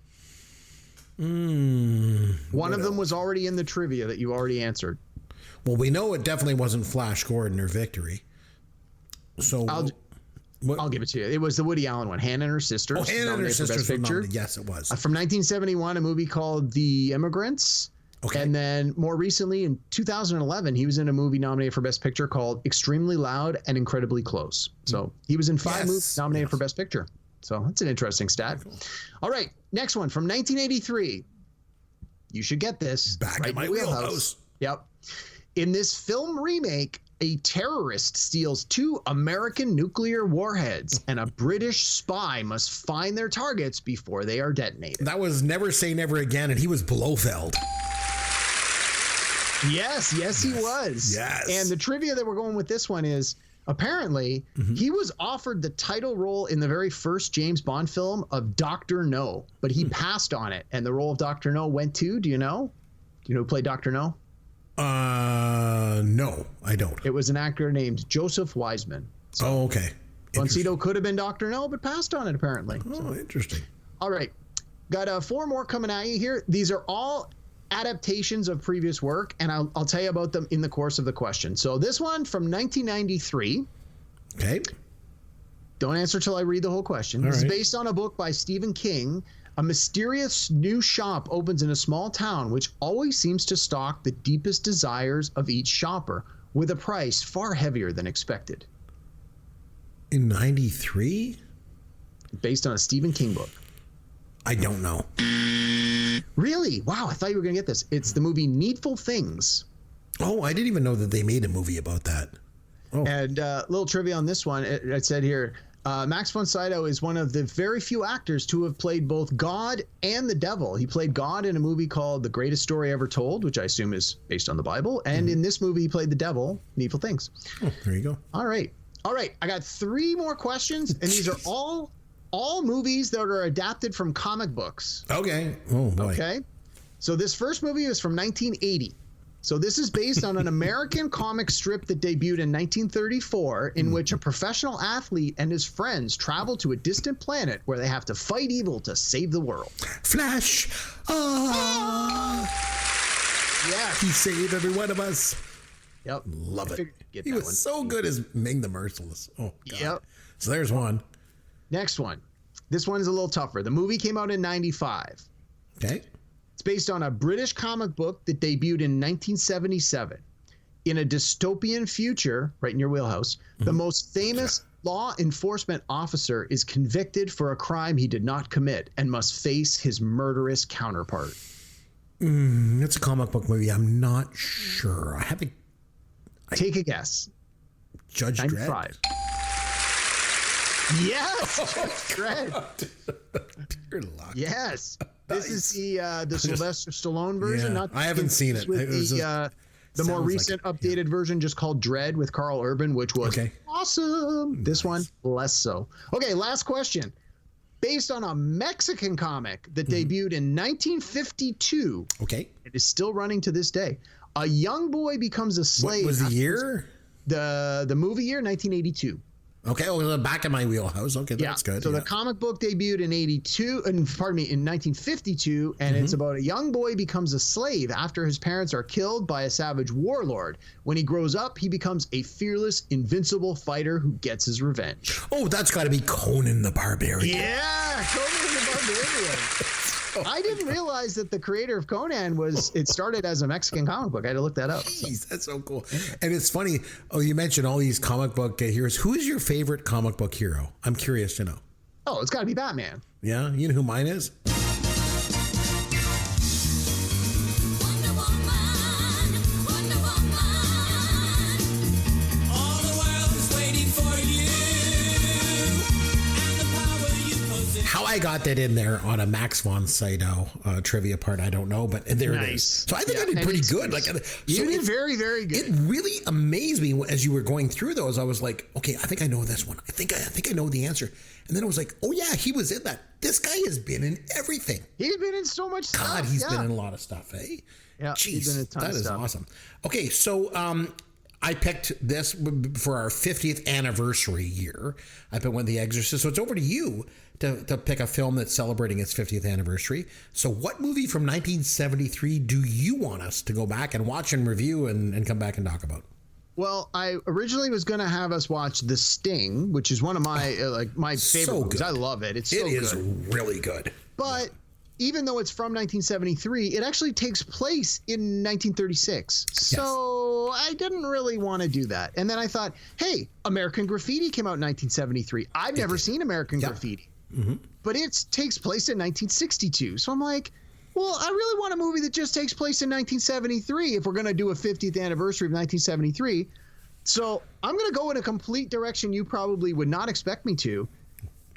Speaker 6: One of them was already in the trivia that you already answered.
Speaker 4: Well, we know it definitely wasn't Flash Gordon or Victory. So
Speaker 6: I'll give it to you. It was the Woody Allen one, Hannah and Her Sisters.
Speaker 4: Oh, Hannah and Her Sisters. Yes, it was.
Speaker 6: From 1971, a movie called The Immigrants.
Speaker 4: Okay.
Speaker 6: And then more recently, in 2011, he was in a movie nominated for Best Picture called Extremely Loud and Incredibly Close. So he was in 5 movies nominated for Best Picture. So that's an interesting stat. Cool. All right, next one from 1983. You should get this.
Speaker 4: Back in my wheelhouse.
Speaker 6: Yep. In this film remake, a terrorist steals 2 American nuclear warheads, and a British spy must find their targets before they are detonated.
Speaker 4: That was Never Say Never Again, and he was Blofeld.
Speaker 6: Yes, he was.
Speaker 4: Yes.
Speaker 6: And the trivia that we're going with this one is apparently he was offered the title role in the very first James Bond film of Dr. No, but he passed on it. And the role of Dr. No went to, do you know who played Dr. No?
Speaker 4: No, I don't.
Speaker 6: It was an actor named Joseph Wiseman. So
Speaker 4: okay.
Speaker 6: Von Sydow could have been Dr. No, but passed on it apparently.
Speaker 4: Oh, interesting.
Speaker 6: All right. Got 4 more coming at you here. These are all adaptations of previous work, and I'll tell you about them in the course of the question. So this one from 1993.
Speaker 4: Okay.
Speaker 6: Don't answer till I read the whole question. This is based on a book by Stephen King. A mysterious new shop opens in a small town which always seems to stock the deepest desires of each shopper with a price far heavier than expected.
Speaker 4: In 93?
Speaker 6: Based on a Stephen King book.
Speaker 4: I don't know.
Speaker 6: Really? Wow, I thought you were going to get this. It's the movie Needful Things.
Speaker 4: Oh, I didn't even know that they made a movie about that. Oh.
Speaker 6: And a little trivia on this one. It said here, Max von Sydow is one of the very few actors to have played both God and the devil. He played God in a movie called The Greatest Story Ever Told, which I assume is based on the Bible. And in this movie, he played the devil, Needful Things.
Speaker 4: Oh, there you go.
Speaker 6: All right. I got 3 more questions, and these are all movies that are adapted from comic books.
Speaker 4: Okay. Oh, boy.
Speaker 6: Okay. So this first movie is from 1980. So this is based on an American comic strip that debuted in 1934, in which a professional athlete and his friends travel to a distant planet where they have to fight evil to save the world.
Speaker 4: Flash. Ah.
Speaker 6: Yeah.
Speaker 4: He saved every one of us.
Speaker 6: Yep.
Speaker 4: Love it.
Speaker 6: Get
Speaker 4: He
Speaker 6: that
Speaker 4: was
Speaker 6: one.
Speaker 4: so good as Ming the Merciless. Oh, God.
Speaker 6: Yep.
Speaker 4: So there's one.
Speaker 6: Next one. This one is a little tougher. The movie came out in 95.
Speaker 4: Okay.
Speaker 6: It's based on a British comic book that debuted in 1977. In a dystopian future, right in your wheelhouse, the most famous law enforcement officer is convicted for a crime he did not commit and must face his murderous counterpart.
Speaker 4: It's a comic book movie. I'm not sure. I haven't.
Speaker 6: Take a guess.
Speaker 4: Judge
Speaker 6: 95.
Speaker 4: Dredd.
Speaker 6: Yes, Judge Dredd.
Speaker 4: Dear luck.
Speaker 6: Yes. This is the Sylvester Stallone version.
Speaker 4: Yeah, I haven't seen it.
Speaker 6: With
Speaker 4: It was
Speaker 6: the more
Speaker 4: sounds like
Speaker 6: recent
Speaker 4: it,
Speaker 6: updated version just called Dredd with Carl Urban, which was awesome. This one, less so. Okay, last question. Based on a Mexican comic that debuted in 1952.
Speaker 4: Okay.
Speaker 6: It is still running to this day. A young boy becomes a slave.
Speaker 4: What was the year?
Speaker 6: The movie year, 1982.
Speaker 4: Okay, well, back in my wheelhouse. Okay, that's good.
Speaker 6: So the comic book debuted in 1952, and it's about a young boy becomes a slave after his parents are killed by a savage warlord. When he grows up, he becomes a fearless, invincible fighter who gets his revenge.
Speaker 4: Oh, that's got to be Conan the Barbarian.
Speaker 6: Yeah, Conan the Barbarian. I didn't realize that the creator of Conan it started as a Mexican comic book. I had to look that up.
Speaker 4: Jeez, that's so cool. And it's funny. Oh, you mentioned all these comic book heroes. Who is your favorite comic book hero? I'm curious to know.
Speaker 6: Oh, it's got to be Batman.
Speaker 4: Yeah? You know who mine is? How I got that in there on a Max von Sydow trivia part, I don't know, but there it is. So I think I did pretty good.
Speaker 6: You did very, very good.
Speaker 4: It really amazed me as you were going through those. I was like, okay, I think I know this one. I think I know the answer. And then I was like, oh yeah, he was in that. This guy has been in everything.
Speaker 6: He's been in so much stuff.
Speaker 4: God, he's been in a lot of stuff, eh?
Speaker 6: Yeah,
Speaker 4: Jeez,
Speaker 6: he's been in a ton
Speaker 4: that
Speaker 6: of
Speaker 4: is
Speaker 6: stuff.
Speaker 4: awesome. Okay, so I picked this for our 50th anniversary year. I picked one of The Exorcist. So it's over to you to pick a film that's celebrating its 50th anniversary. So what movie from 1973 do you want us to go back and watch and review and come back and talk about?
Speaker 6: Well, I originally was going to have us watch The Sting, which is one of my my favorite movies. I love it. It's so good. It is
Speaker 4: really good.
Speaker 6: But even though it's from 1973, it actually takes place in 1936. So I didn't really want to do that. And then I thought, hey, American Graffiti came out in 1973. I've never seen American Graffiti. But it takes place in 1962. So I'm like, well, I really want a movie that just takes place in 1973 if we're going to do a 50th anniversary of 1973. So I'm going to go in a complete direction you probably would not expect me to.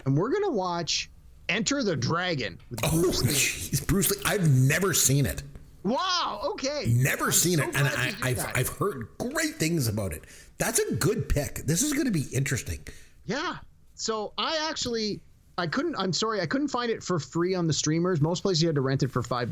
Speaker 6: And we're going to watch Enter the Dragon with Bruce Lee.
Speaker 4: Jeez, Bruce Lee. I've never seen it.
Speaker 6: Wow. Okay.
Speaker 4: Never seen it. And I've heard great things about it. That's a good pick. This is going to be interesting.
Speaker 6: Yeah. So I couldn't find it for free on the streamers. Most places you had to rent it for $5.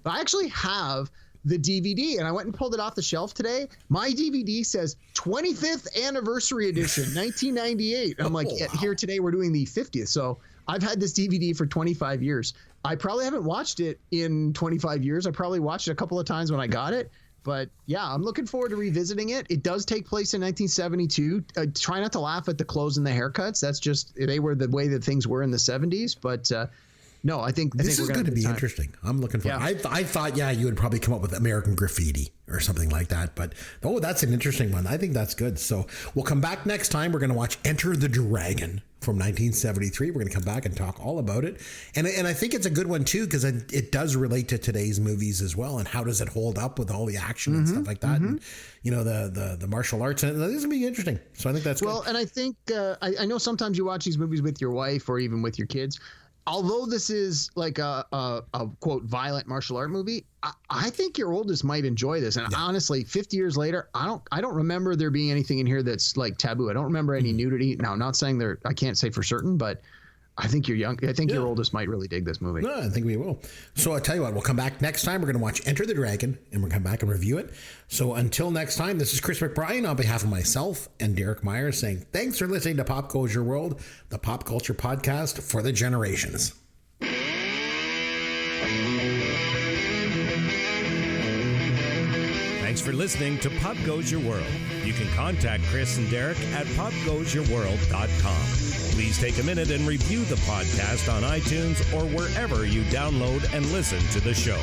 Speaker 6: But I actually have the DVD, and I went and pulled it off the shelf today. My DVD says 25th anniversary edition, 1998. I'm like, here today we're doing the 50th. So I've had this DVD for 25 years. I probably haven't watched it in 25 years. I probably watched it a couple of times when I got it. But yeah, I'm looking forward to revisiting it. It does take place in 1972. Try not to laugh at the clothes and the haircuts. That's just, they were the way that things were in the 70s. But no, I think
Speaker 4: this is
Speaker 6: going
Speaker 4: to be interesting. I'm looking for.
Speaker 6: Yeah.
Speaker 4: I thought, you would probably come up with American Graffiti or something like that. But that's an interesting one. I think that's good. So we'll come back next time. We're going to watch Enter the Dragon from 1973. We're going to come back and talk all about it. And I think it's a good one too, because it does relate to today's movies as well. And how does it hold up with all the action and stuff like that? And, the martial arts. And this is going to be interesting. So I think that's
Speaker 6: well.
Speaker 4: good.
Speaker 6: And I think, I know sometimes you watch these movies with your wife or even with your kids. Although this is like a quote violent martial art movie, I think your oldest might enjoy this. And honestly, 50 years later, I don't remember there being anything in here that's like taboo. I don't remember any nudity. Now, I'm not saying I can't say for certain, but I think your oldest might really dig this movie.
Speaker 4: No, I think we will. So I'll tell you what, we'll come back next time. We're going to watch Enter the Dragon, and we'll come back and review it. So until next time, this is Chris McBrien on behalf of myself and Derek Myers saying thanks for listening to Pop Culture World, the pop culture podcast for the generations.
Speaker 8: Thanks for listening to Pop Goes Your World. You can contact Chris and Derek at popgoesyourworld.com. Please take a minute and review the podcast on iTunes or wherever you download and listen to the show.